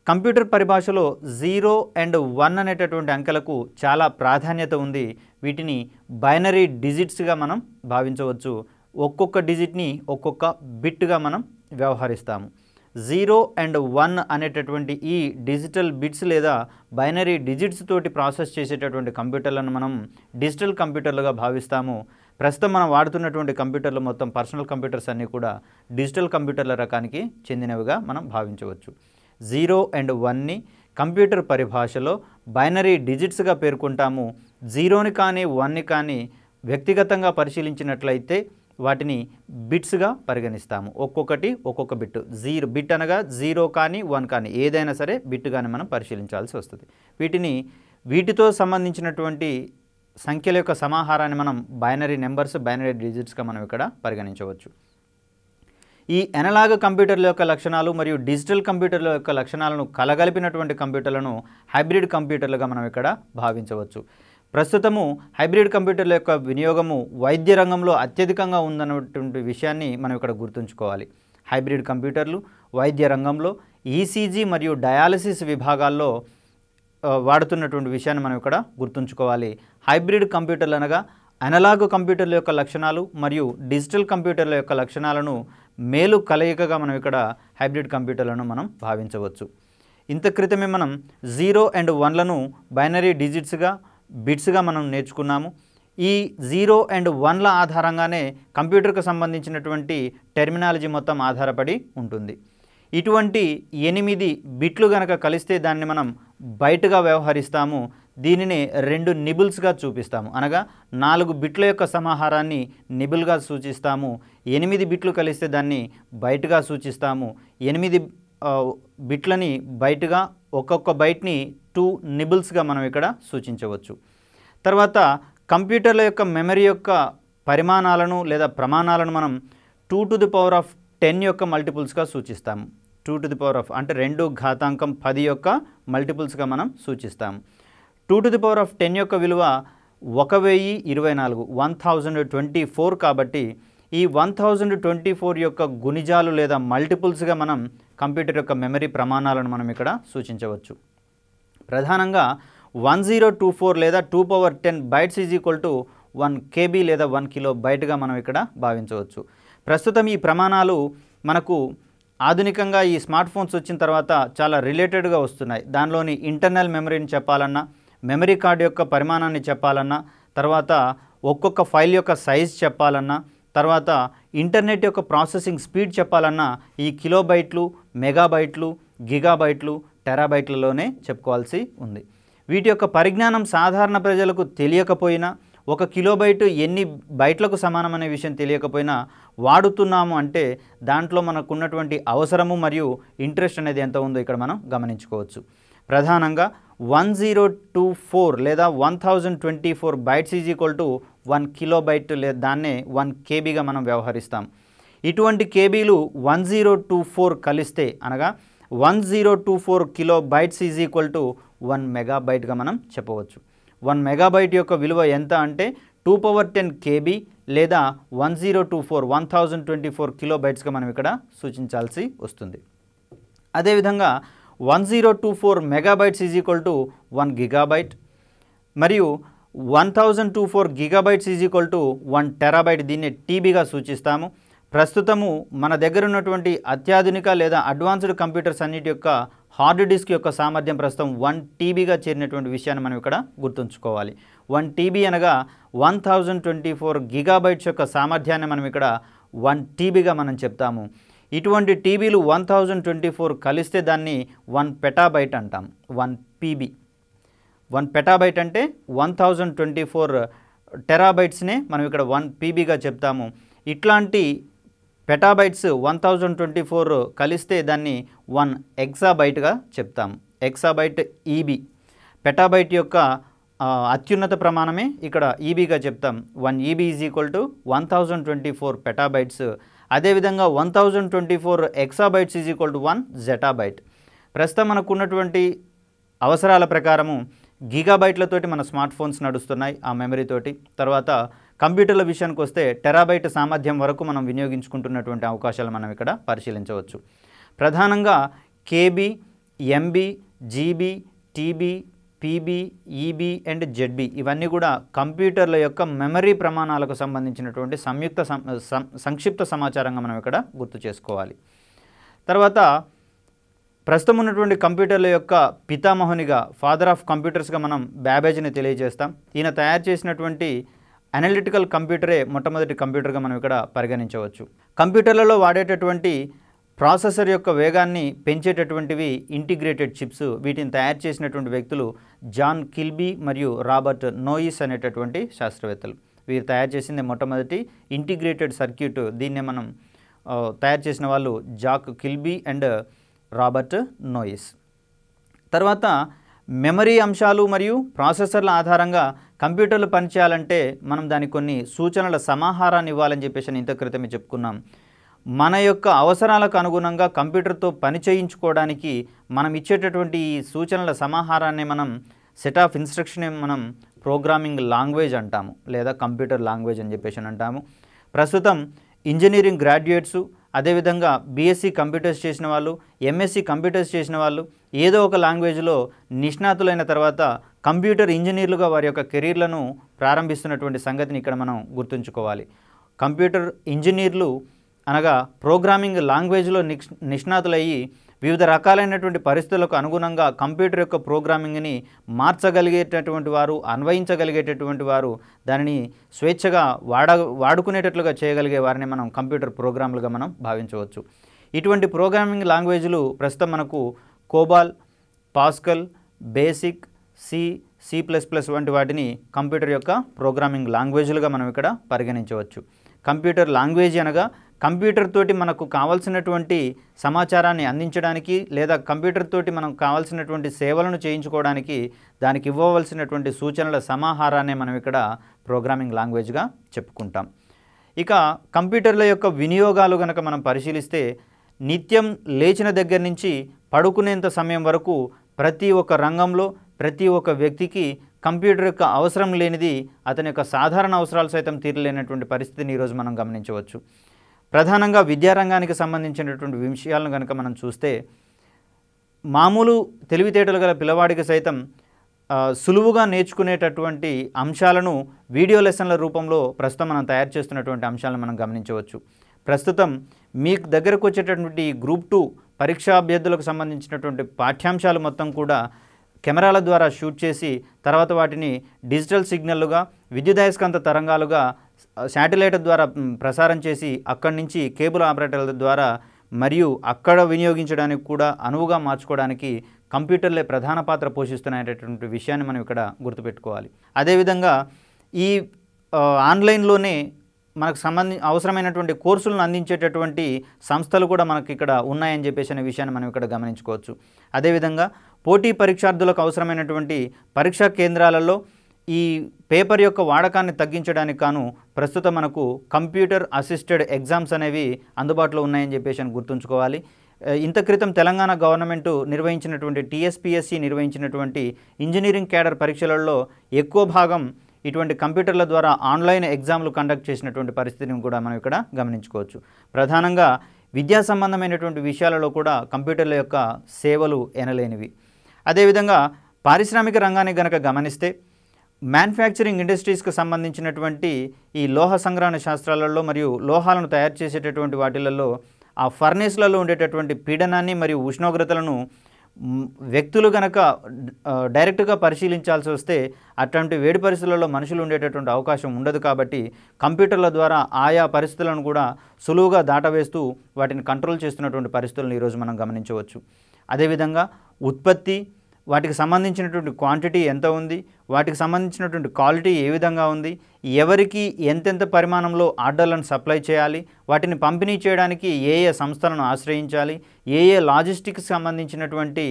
కంప్యూటర్ పరిభాషలో 0 అండ్ 1 అనేటటువంటి అంకెలకు చాలా ప్రాధాన్యత ఉంది. వీటిని బైనరీ డిజిట్స్గా మనం భావించవచ్చు. ఒక్కొక్క డిజిట్ని ఒక్కొక్క బిట్గా మనం వ్యవహరిస్తాము. 0 అండ్ 1 అనేటటువంటి ఈ డిజిటల్ బిట్స్ లేదా బైనరీ డిజిట్స్ తోటి ప్రాసెస్ చేసేటటువంటి కంప్యూటర్లను మనం డిజిటల్ కంప్యూటర్లుగా భావిస్తాము. ప్రస్తుతం మనం వాడుతున్నటువంటి కంప్యూటర్లు మొత్తం పర్సనల్ కంప్యూటర్స్ అన్నీ కూడా డిజిటల్ కంప్యూటర్ల రకానికి చెందినవిగా మనం భావించవచ్చు. 0 అండ్ 1ని కంప్యూటర్ పరిభాషలో బైనరీ డిజిట్స్గా పేర్కొంటాము. 0ని కానీ 1ని కానీ వ్యక్తిగతంగా పరిశీలించినట్లయితే వాటిని బిట్స్గా పరిగణిస్తాము. ఒక్కొక్కటి ఒక్కొక్క బిట్. బిట్ అనగా 0 కానీ 1 కానీ ఏదైనా సరే బిట్గానే మనం పరిశీలించాల్సి వస్తుంది. వీటితో సంబంధించినటువంటి సంఖ్యల యొక్క సమాహారాన్ని మనం బైనరీ నెంబర్స్, బైనరీ డిజిట్స్గా మనం ఇక్కడ పరిగణించవచ్చు. ఈ అనలాగ్ కంప్యూటర్ల యొక్క లక్షణాలు మరియు డిజిటల్ కంప్యూటర్ల యొక్క లక్షణాలను కలగలిపినటువంటి కంప్యూటర్లను హైబ్రిడ్ కంప్యూటర్లుగా మనం ఇక్కడ భావించవచ్చు. ప్రస్తుతము హైబ్రిడ్ కంప్యూటర్ల యొక్క వినియోగము వైద్య రంగంలో అత్యధికంగా ఉందన్నటువంటి విషయాన్ని మనం ఇక్కడ గుర్తుంచుకోవాలి. హైబ్రిడ్ కంప్యూటర్లు వైద్య రంగంలో ఈసీజీ మరియు డయాలసిస్ విభాగాల్లో వాడుతున్నటువంటి విషయాన్ని మనం ఇక్కడ గుర్తుంచుకోవాలి. హైబ్రిడ్ కంప్యూటర్లు అనగా అనలాగ్ కంప్యూటర్ల యొక్క లక్షణాలు మరియు డిజిటల్ కంప్యూటర్ల యొక్క లక్షణాలను మేలు కలయికగా మనం ఇక్కడ హైబ్రిడ్ కంప్యూటర్లను మనం భావించవచ్చు. ఇంత క్రితమే మనం 0 అండ్ 1లను బైనరీ డిజిట్స్గా, బిట్స్గా మనం నేర్చుకున్నాము. ఈ 0 అండ్ 1ల ఆధారంగానే కంప్యూటర్కు సంబంధించినటువంటి టెర్మినాలజీ మొత్తం ఆధారపడి ఉంటుంది. ఇటువంటి 8 బిట్లు గనక కలిస్తే దాన్ని మనం బైట్గా వ్యవహరిస్తాము. దీనిని 2 నిబుల్స్గా చూపిస్తాము. అనగా 4 బిట్ల యొక్క సమాహారాన్ని నిబుల్గా సూచిస్తాము. 8 బిట్లు కలిస్తే దాన్ని బైట్గా సూచిస్తాము. 8 బిట్లని బైట్గా, ఒక్కొక్క బైట్ని 2 నిబుల్స్గా మనం ఇక్కడ సూచించవచ్చు. తర్వాత కంప్యూటర్ల యొక్క మెమరీ యొక్క పరిమాణాలను లేదా ప్రమాణాలను మనం 2 to the power of 10 యొక్క మల్టిపుల్స్గా సూచిస్తాము. 2 to the power of అంటే 2 ఘాతాంకం 10 యొక్క మల్టిపుల్స్గా మనం సూచిస్తాము. 2 to the power of 10 యొక్క విలువ 1024 1024 కాబట్టి ఈ 1024 యొక్క గుణిజాలు లేదా మల్టిపుల్స్గా మనం కంప్యూటర్ యొక్క మెమరీ ప్రమాణాలను మనం ఇక్కడ సూచించవచ్చు. ప్రధానంగా 1024 లేదా 2 power 10 bytes is equal to 1 KB లేదా 1 కిలోబైట్గా మనం ఇక్కడ భావించవచ్చు. ప్రస్తుతం ఈ ప్రమాణాలు మనకు ఆధునికంగా ఈ స్మార్ట్ ఫోన్స్ వచ్చిన తర్వాత చాలా రిలేటెడ్గా వస్తున్నాయి. దానిలోని ఇంటర్నల్ మెమరీని చెప్పాలన్నా, మెమరీ కార్డు యొక్క పరిమాణాన్ని చెప్పాలన్నా, తర్వాత ఒక్కొక్క ఫైల్ యొక్క సైజ్ చెప్పాలన్నా, తర్వాత ఇంటర్నెట్ యొక్క ప్రాసెసింగ్ స్పీడ్ చెప్పాలన్నా ఈ కిలోబైట్లు, మెగాబైట్లు, గిగాబైట్లు, టెరాబైట్లలోనే చెప్పుకోవాల్సి ఉంది. వీటి యొక్క పరిజ్ఞానం సాధారణ ప్రజలకు తెలియకపోయినా, 1 కిలోబైట్ ఎన్ని బైట్లకు సమానం అనే విషయం తెలియకపోయినా వాడుతున్నాము అంటే దాంట్లో మనకున్నటువంటి అవసరము మరియు ఇంట్రెస్ట్ అనేది ఎంత ఉందో ఇక్కడ మనం గమనించుకోవచ్చు. ప్రధానంగా 1024 లేదా 1024 బైట్స్ ఈజ్ ఈక్వల్ టు 1 కిలోబైట్ లేదా దాన్నే 1 KBగా మనం వ్యవహరిస్తాం. ఇటువంటి కేబీలు 1024 కలిస్తే అనగా 1024 కిలోబైట్స్ ఈజ్ ఈక్వల్ టు 1 మెగాబైట్గా మనం చెప్పవచ్చు. 1 మెగాబైట్ యొక్క విలువ ఎంత అంటే 2 power 10 KB లేదా 1024 కిలోబైట్స్గా మనం ఇక్కడ సూచించాల్సి వస్తుంది. అదేవిధంగా 1024 megabytes is equal to 1 Gigabyte మరియు 1024 gigabytes is equal to 1 terabyte, దీన్ని టీబీగా సూచిస్తాము. ప్రస్తుతము మన దగ్గర ఉన్నటువంటి అత్యాధునిక లేదా అడ్వాన్స్డ్ కంప్యూటర్స్ అన్నిటి యొక్క హార్డ్ డిస్క్ యొక్క సామర్థ్యం ప్రస్తుతం 1 TBగా చేరినటువంటి విషయాన్ని మనం ఇక్కడ గుర్తుంచుకోవాలి. 1 TB అనగా 1024 గిగాబైట్స్ యొక్క సామర్థ్యాన్ని మనం ఇక్కడ 1 TBగా మనం చెప్తాము. ఇటువంటి టీబీలు 1024 కలిస్తే దాన్ని 1 పెటాబైట్ అంటాం, 1 PB. 1 పెటాబైట్ అంటే 1024 టెరాబైట్స్నే మనం ఇక్కడ 1 పీబీగా చెప్తాము. ఇట్లాంటి పెటాబైట్స్ 1024 కలిస్తే దాన్ని 1 ఎక్సాబైట్గా చెప్తాము. ఎక్సాబైట్ ఈబీ, పెటాబైట్ యొక్క అత్యున్నత ప్రమాణమే ఇక్కడ ఈబీగా చెప్తాం. 1 EB is equal to 1024 petabytes. అదేవిధంగా 1024 ఎక్సాబైట్స్ ఈజ్ ఈక్వల్ టు 1 జెటాబైట్. ప్రస్తుతం మనకు ఉన్నటువంటి అవసరాల ప్రకారము గిగాబైట్లతోటి మన స్మార్ట్ ఫోన్స్ నడుస్తున్నాయి ఆ మెమరీతోటి. తర్వాత కంప్యూటర్ల విషయానికి వస్తే టెరాబైట్ సామర్థ్యం వరకు మనం వినియోగించుకుంటున్నటువంటి అవకాశాలు మనం ఇక్కడ పరిశీలించవచ్చు. ప్రధానంగా KB, MB, GB, TB, PB, EB and ZB ఇవన్నీ కూడా కంప్యూటర్ల యొక్క మెమరీ ప్రమాణాలకు సంబంధించినటువంటి సంక్షిప్త సమాచారంగా మనం ఇక్కడ గుర్తు చేసుకోవాలి. తర్వాత ప్రస్తుతం ఉన్నటువంటి కంప్యూటర్ల యొక్క పితామహునిగా, ఫాదర్ ఆఫ్ కంప్యూటర్స్గా మనం బ్యాబేజ్ని తెలియజేస్తాం. ఈయన తయారు చేసినటువంటి అనలిటికల్ కంప్యూటరే మొట్టమొదటి కంప్యూటర్గా మనం ఇక్కడ పరిగణించవచ్చు. కంప్యూటర్లలో వాడేటటువంటి ప్రాసెసర్ యొక్క వేగాన్ని పెంచేటటువంటివి ఇంటిగ్రేటెడ్ చిప్స్. వీటిని తయారు చేసినటువంటి వ్యక్తులు జాన్ కిల్బీ మరియు రాబర్ట్ నోయిస్ అనేటటువంటి శాస్త్రవేత్తలు. వీరు తయారు చేసింది మొట్టమొదటి ఇంటిగ్రేటెడ్ సర్క్యూట్. దీన్నే మనం తయారు చేసిన వాళ్ళు జాక్ కిల్బీ అండ్ రాబర్ట్ నోయిస్. తర్వాత మెమరీ అంశాలు మరియు ప్రాసెసర్ల ఆధారంగా కంప్యూటర్లు పనిచేయాలంటే మనం దానికి కొన్ని సూచనల సమాహారాన్ని ఇవ్వాలని చెప్పేసి ఇంత క్రితమే చెప్పుకున్నాం. మన యొక్క అవసరాలకు అనుగుణంగా కంప్యూటర్తో పని చేయించుకోవడానికి మనం ఇచ్చేటటువంటి ఈ సూచనల సమాహారాన్ని మనం సెట్ ఆఫ్ ఇన్స్ట్రక్షన్ మనం ప్రోగ్రామింగ్ లాంగ్వేజ్ అంటాము, లేదా కంప్యూటర్ లాంగ్వేజ్ అని చెప్పేసి అంటాము. ప్రస్తుతం ఇంజనీరింగ్ గ్రాడ్యుయేట్సు, అదేవిధంగా బీఎస్సీ కంప్యూటర్స్ చేసిన వాళ్ళు, ఎంఎస్సీ కంప్యూటర్స్ చేసిన వాళ్ళు ఏదో ఒక లాంగ్వేజ్లో నిష్ణాతులైన తర్వాత కంప్యూటర్ ఇంజనీర్లుగా వారి యొక్క కెరీర్లను ప్రారంభిస్తున్నటువంటి సంగతిని ఇక్కడ మనం గుర్తుంచుకోవాలి. కంప్యూటర్ ఇంజనీర్లు అనగా ప్రోగ్రామింగ్ లాంగ్వేజ్లో నిష్ణాతులయ్యి వివిధ రకాలైనటువంటి పరిస్థితులకు అనుగుణంగా కంప్యూటర్ యొక్క ప్రోగ్రామింగ్ని మార్చగలిగేటటువంటి వారు, అన్వయించగలిగేటటువంటి వారు, దానిని స్వేచ్ఛగా వాడుకునేటట్లుగా చేయగలిగే వారిని మనం కంప్యూటర్ ప్రోగ్రాములుగా మనం భావించవచ్చు. ఇటువంటి ప్రోగ్రామింగ్ లాంగ్వేజ్లు ప్రస్తుతం మనకు కోబాల్, పాస్కల్, బేసిక్, సి++ వంటి వాటిని కంప్యూటర్ యొక్క ప్రోగ్రామింగ్ లాంగ్వేజ్లుగా మనం ఇక్కడ పరిగణించవచ్చు. కంప్యూటర్ లాంగ్వేజ్ అనగా కంప్యూటర్ తోటి మనకు కావాల్సినటువంటి సమాచారాన్ని అందించడానికి, లేదా కంప్యూటర్ తోటి మనకు కావాల్సినటువంటి సేవలను చేయించుకోవడానికి దానికి ఇవ్వవలసినటువంటి సూచనల సమాహారాన్ని మనం ఇక్కడ ప్రోగ్రామింగ్ లాంగ్వేజ్గా చెప్పుకుంటాం. ఇక కంప్యూటర్ల యొక్క వినియోగాలు కనుక మనం పరిశీలిస్తే నిత్యం లేచిన దగ్గర నుంచి పడుకునేంత సమయం వరకు ప్రతి ఒక్క రంగంలో ప్రతి ఒక్క వ్యక్తికి కంప్యూటర్ యొక్క అవసరం లేనిది అతని యొక్క సాధారణ అవసరాలు సైతం తీరలేనటువంటి పరిస్థితిని ఈరోజు మనం గమనించవచ్చు. ప్రధానంగా విద్యారంగానికి సంబంధించినటువంటి విషయాలను కనుక మనం చూస్తే మామూలు తెలివితేటలు గల పిల్లవాడికి సైతం సులువుగా నేర్చుకునేటటువంటి అంశాలను వీడియో లెసన్ల రూపంలో ప్రస్తుతం మనం తయారు చేస్తున్నటువంటి అంశాలను మనం గమనించవచ్చు. ప్రస్తుతం మీకు దగ్గరకు వచ్చేటటువంటి గ్రూప్ 2 పరీక్షా అభ్యర్థులకు సంబంధించినటువంటి పాఠ్యాంశాలు మొత్తం కూడా కెమెరాల ద్వారా షూట్ చేసి తర్వాత వాటిని డిజిటల్ సిగ్నల్లుగా, విద్యుదయస్కాంత తరంగాలుగా శాటిలైట్ ద్వారా ప్రసారం చేసి అక్కడి నుంచి కేబుల్ ఆపరేటర్ల ద్వారా మరియు అక్కడ వినియోగించడానికి కూడా అనువుగా మార్చుకోవడానికి కంప్యూటర్లే ప్రధాన పాత్ర పోషిస్తున్నటువంటి విషయాన్ని మనం ఇక్కడ గుర్తుపెట్టుకోవాలి. అదేవిధంగా ఈ ఆన్లైన్లోనే మనకు అవసరమైనటువంటి కోర్సులను అందించేటటువంటి సంస్థలు కూడా మనకి ఇక్కడ ఉన్నాయని చెప్పేసి అనే విషయాన్ని మనం ఇక్కడ గమనించుకోవచ్చు. అదేవిధంగా పోటీ పరీక్షార్థులకు అవసరమైనటువంటి పరీక్షా కేంద్రాలలో ఈ పేపర్ యొక్క వాడకాన్ని తగ్గించడానికి గాను ప్రస్తుతం మనకు కంప్యూటర్ అసిస్టెడ్ ఎగ్జామ్స్ అనేవి అందుబాటులో ఉన్నాయని చెప్పేసి గుర్తుంచుకోవాలి. ఇంత క్రితం తెలంగాణ గవర్నమెంట్ నిర్వహించినటువంటి టీఎస్పీఎస్సీ నిర్వహించినటువంటి ఇంజనీరింగ్ క్యాడర్ పరీక్షలలో ఎక్కువ భాగం ఇటువంటి కంప్యూటర్ల ద్వారా ఆన్లైన్ ఎగ్జామ్లు కండక్ట్ చేసినటువంటి పరిస్థితిని కూడా మనం ఇక్కడ గమనించుకోవచ్చు. ప్రధానంగా విద్యా సంబంధమైనటువంటి విషయాలలో కూడా కంప్యూటర్ల యొక్క సేవలు ఎనలేనివి. అదేవిధంగా పారిశ్రామిక రంగాన్ని గనక గమనిస్తే మ్యానుఫ్యాక్చరింగ్ ఇండస్ట్రీస్కి సంబంధించినటువంటి ఈ లోహ సంగ్రహణ శాస్త్రాలలో మరియు లోహాలను తయారు చేసేటటువంటి వాటిలలో ఆ ఫర్నేస్లలో ఉండేటటువంటి పీడనాన్ని మరియు ఉష్ణోగ్రతలను వ్యక్తులు గనక డైరెక్ట్గా పరిశీలించాల్సి వస్తే అటువంటి వేడి పరిస్థితులలో మనుషులు ఉండేటటువంటి అవకాశం ఉండదు. కాబట్టి కంప్యూటర్ల ద్వారా ఆయా పరిస్థితులను కూడా సులువుగా దాటవేస్తూ వాటిని కంట్రోల్ చేస్తున్నటువంటి పరిస్థితులను ఈరోజు మనం గమనించవచ్చు. అదేవిధంగా ఉత్పత్తి, వాటికి సంబంధించినటువంటి క్వాంటిటీ ఎంత ఉంది, వాటికి సంబంధించినటువంటి క్వాలిటీ ఏ విధంగా ఉంది, ఎవరికి ఎంతెంత పరిమాణంలో ఆర్డర్లను సప్లై చేయాలి, వాటిని పంపిణీ చేయడానికి ఏ ఏ సంస్థలను ఆశ్రయించాలి, ఏ ఏ లాజిస్టిక్స్ సంబంధించినటువంటి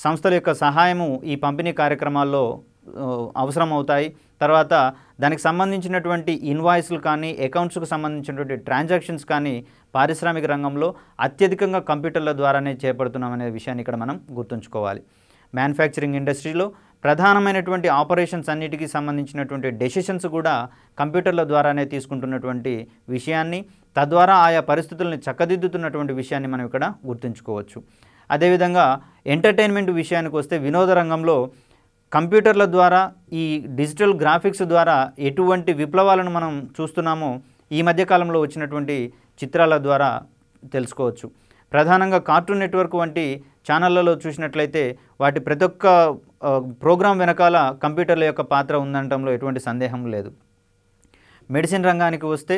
సంస్థల యొక్క సహాయము ఈ పంపిణీ కార్యక్రమాల్లో అవసరం అవుతాయి. తర్వాత దానికి సంబంధించినటువంటి ఇన్వాయిస్లు కానీ, అకౌంట్స్కు సంబంధించినటువంటి ట్రాన్సాక్షన్స్ కానీ పారిశ్రామిక రంగంలో అత్యధికంగా కంప్యూటర్ల ద్వారానే చేపడుతున్నామనే విషయాన్ని ఇక్కడ మనం గుర్తుంచుకోవాలి. మ్యానుఫ్యాక్చరింగ్ ఇండస్ట్రీలో ప్రధానమైనటువంటి ఆపరేషన్స్ అన్నిటికీ సంబంధించినటువంటి డెసిషన్స్ కూడా కంప్యూటర్ల ద్వారానే తీసుకుంటున్నటువంటి విషయాన్ని, తద్వారా ఆయా పరిస్థితులను చక్కదిద్దుతున్నటువంటి విషయాన్ని మనం ఇక్కడ గుర్తుంచుకోవచ్చు. అదేవిధంగా ఎంటర్టైన్మెంట్ విషయానికి వస్తే వినోద రంగంలో కంప్యూటర్ల ద్వారా ఈ డిజిటల్ గ్రాఫిక్స్ ద్వారా ఎటువంటి విప్లవాలను మనం చూస్తున్నామో ఈ మధ్యకాలంలో వచ్చినటువంటి చిత్రాల ద్వారా తెలుసుకోవచ్చు. ప్రధానంగా కార్టూన్ నెట్వర్క్ వంటి ఛానళ్లలో చూసినట్లయితే వాటి ప్రతి ఒక్క ప్రోగ్రాం వెనకాల కంప్యూటర్ల యొక్క పాత్ర ఉందనటంలో ఎటువంటి సందేహం లేదు. మెడిసిన్ రంగానికి వస్తే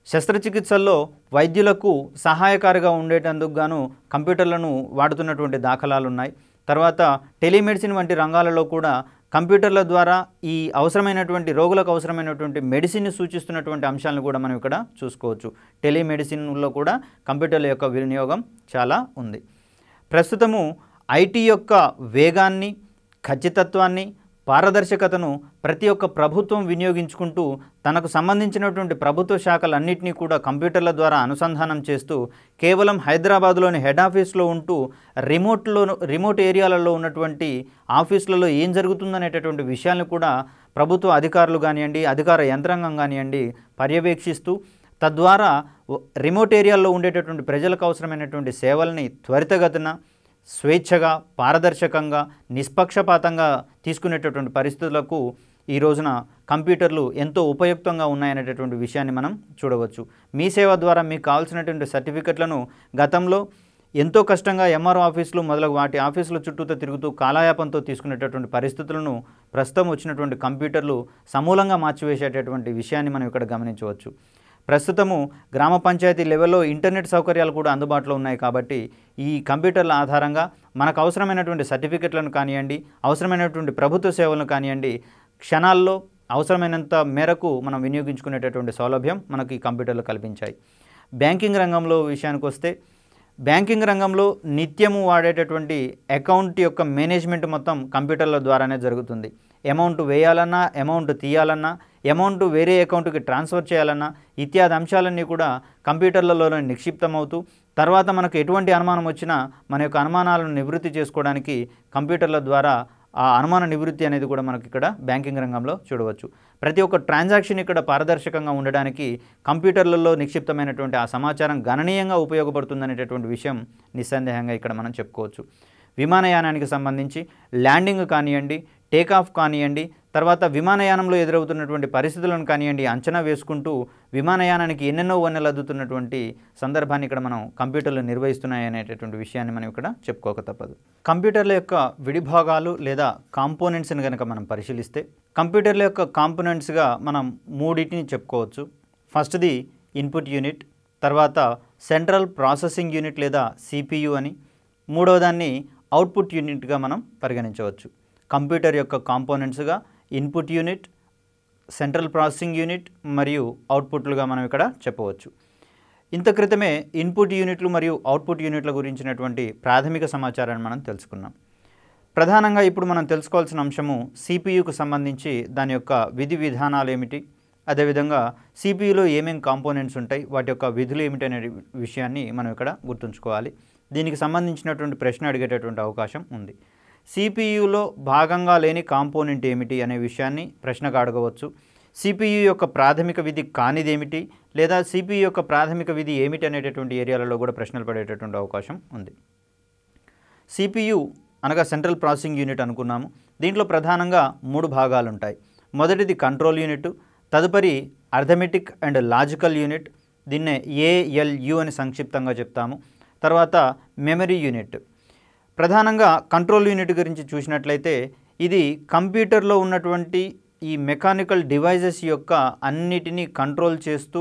శస్త్రచికిత్సల్లో వైద్యులకు సహాయకారిగా ఉండేటందుకు గాను కంప్యూటర్లను వాడుతున్నటువంటి దాఖలాలు ఉన్నాయి. తర్వాత టెలిమెడిసిన్ వంటి రంగాలలో కూడా కంప్యూటర్ల ద్వారా ఈ అవసరమైనటువంటి రోగులకు అవసరమైనటువంటి మెడిసిన్ని సూచిస్తున్నటువంటి అంశాలను కూడా మనం ఇక్కడ చూసుకోవచ్చు. టెలిమెడిసిన్లో కూడా కంప్యూటర్ల యొక్క వినియోగం చాలా ఉంది. ప్రస్తుతము ఐటీ యొక్క వేగాన్ని, ఖచ్చితత్వాన్ని, పారదర్శకతను ప్రతి ఒక్క ప్రభుత్వం వినియోగించుకుంటూ తనకు సంబంధించినటువంటి ప్రభుత్వ శాఖలన్నింటినీ కూడా కంప్యూటర్ల ద్వారా అనుసంధానం చేస్తూ కేవలం హైదరాబాద్లోని హెడ్ ఆఫీస్లో ఉంటూ రిమోట్ ఏరియాలలో ఉన్నటువంటి ఆఫీసులలో ఏం జరుగుతుందనేటటువంటి విషయాలను కూడా ప్రభుత్వ అధికారులు కానివ్వండి, అధికార యంత్రాంగం కానివ్వండి పర్యవేక్షిస్తూ తద్వారా రిమోట్ ఏరియాల్లో ఉండేటటువంటి ప్రజలకు అవసరమైనటువంటి సేవల్ని త్వరితగతిన, స్వేచ్ఛగా, పారదర్శకంగా, నిష్పక్షపాతంగా తీసుకునేటటువంటి పరిస్థితులకు ఈ రోజున కంప్యూటర్లు ఎంతో ఉపయుక్తంగా ఉన్నాయనేటటువంటి విషయాన్ని మనం చూడవచ్చు. మీ సేవ ద్వారా మీకు కావాల్సినటువంటి సర్టిఫికెట్లను గతంలో ఎంతో కష్టంగా ఎంఆర్ఓ ఆఫీసులు మొదలగు వాటి ఆఫీసుల చుట్టూతో తిరుగుతూ కాలయాపంతో తీసుకునేటటువంటి పరిస్థితులను ప్రస్తుతం వచ్చినటువంటి కంప్యూటర్లు సమూలంగా మార్చివేసేటటువంటి విషయాన్ని మనం ఇక్కడ గమనించవచ్చు. ప్రస్తుతము గ్రామ పంచాయతీ లెవెల్లో ఇంటర్నెట్ సౌకర్యాలు కూడా అందుబాటులో ఉన్నాయి కాబట్టి ఈ కంప్యూటర్ల ఆధారంగా మనకు అవసరమైనటువంటి సర్టిఫికెట్లను కానివ్వండి, అవసరమైనటువంటి ప్రభుత్వ సేవలను కానివ్వండి క్షణాల్లో అవసరమైనంత మేరకు మనం వినియోగించుకునేటటువంటి సౌలభ్యం మనకు ఈ కంప్యూటర్లు కల్పించాయి. బ్యాంకింగ్ రంగంలో విషయానికి వస్తే బ్యాంకింగ్ రంగంలో నిత్యము వాడేటటువంటి అకౌంట్ యొక్క మేనేజ్మెంట్ మొత్తం కంప్యూటర్ల ద్వారానే జరుగుతుంది. అమౌంట్ వేయాలన్నా, అమౌంట్ తీయాలన్నా, అమౌంట్ వేరే అకౌంట్కి ట్రాన్స్ఫర్ చేయాలన్నా ఇత్యాది అంశాలన్నీ కూడా కంప్యూటర్లలోనే నిక్షిప్తమవుతూ తర్వాత మనకు ఎటువంటి అనుమానం వచ్చినా మన యొక్క అనుమానాలను నివృత్తి చేసుకోవడానికి కంప్యూటర్ల ద్వారా ఆ అనుమాన నివృత్తి అనేది కూడా మనకి ఇక్కడ బ్యాంకింగ్ రంగంలో చూడవచ్చు. ప్రతి ఒక్క ట్రాన్సాక్షన్ ఇక్కడ పారదర్శకంగా ఉండడానికి కంప్యూటర్లలో నిక్షిప్తమైనటువంటి ఆ సమాచారం గణనీయంగా ఉపయోగపడుతుందనేటటువంటి విషయం నిస్సందేహంగా ఇక్కడ మనం చెప్పుకోవచ్చు. విమానయానానికి సంబంధించి ల్యాండింగ్ కానివ్వండి, టేకాఫ్ కానివ్వండి, తర్వాత విమానయానంలో ఎదురవుతున్నటువంటి పరిస్థితులను కానివ్వండి అంచనా వేసుకుంటూ విమానయానానికి ఎన్నెన్నో వన్నెలు అద్దుతున్నటువంటి సందర్భాన్ని ఇక్కడ మనం కంప్యూటర్లు నిర్వహిస్తున్నాయి అనేటటువంటి విషయాన్ని మనం ఇక్కడ చెప్పుకోక తప్పదు. కంప్యూటర్ల యొక్క విడిభాగాలు లేదా కాంపోనెంట్స్ని కనుక మనం పరిశీలిస్తే కంప్యూటర్ల యొక్క కాంపోనెంట్స్గా మనం మూడింటిని చెప్పుకోవచ్చు. ఫస్ట్ది ఇన్పుట్ యూనిట్, తర్వాత సెంట్రల్ ప్రాసెసింగ్ యూనిట్ లేదా సిపియు అని, మూడవదాన్ని అవుట్పుట్ యూనిట్గా మనం పరిగణించవచ్చు. కంప్యూటర్ యొక్క కాంపోనెంట్స్గా input unit, central processing unit మరియు అవుట్పుట్లుగా మనం ఇక్కడ చెప్పవచ్చు. ఇంత క్రితమే ఇన్పుట్ యూనిట్లు మరియు అవుట్పుట్ యూనిట్ల గురించినటువంటి ప్రాథమిక సమాచారాన్ని మనం తెలుసుకున్నాం. ప్రధానంగా ఇప్పుడు మనం తెలుసుకోవాల్సిన అంశము సిపియుకు సంబంధించి దాని యొక్క విధి విధానాలు ఏమిటి, అదేవిధంగా సిపియులో ఏమేమి కాంపోనెంట్స్ ఉంటాయి, వాటి యొక్క విధులు ఏమిటి అనే విషయాన్ని మనం ఇక్కడ గుర్తుంచుకోవాలి. దీనికి సంబంధించినటువంటి ప్రశ్న అడిగేటటువంటి అవకాశం ఉంది. సిపియులో భాగంగా లేని కాంపోనెంట్ ఏమిటి అనే విషయాన్ని ప్రశ్నగా అడగవచ్చు. సిపియు యొక్క ప్రాథమిక విధి కానిదేమిటి లేదా సిపియు యొక్క ప్రాథమిక విధి ఏమిటి అనేటటువంటి ఏరియాలలో కూడా ప్రశ్నలు పడేటటువంటి అవకాశం ఉంది. సిపియు అనగా సెంట్రల్ ప్రాసెసింగ్ యూనిట్ అనుకున్నాము. దీంట్లో ప్రధానంగా 3 భాగాలు ఉంటాయి. మొదటిది కంట్రోల్ యూనిట్, తదుపరి అర్థమెటిక్ అండ్ లాజికల్ యూనిట్, దీన్నే ALU అని సంక్షిప్తంగా చెప్తాము. తర్వాత మెమరీ యూనిట్. ప్రధానంగా కంట్రోల్ యూనిట్ గురించి చూసినట్లయితే ఇది కంప్యూటర్లో ఉన్నటువంటి ఈ మెకానికల్ డివైజెస్ యొక్క అన్నిటినీ కంట్రోల్ చేస్తూ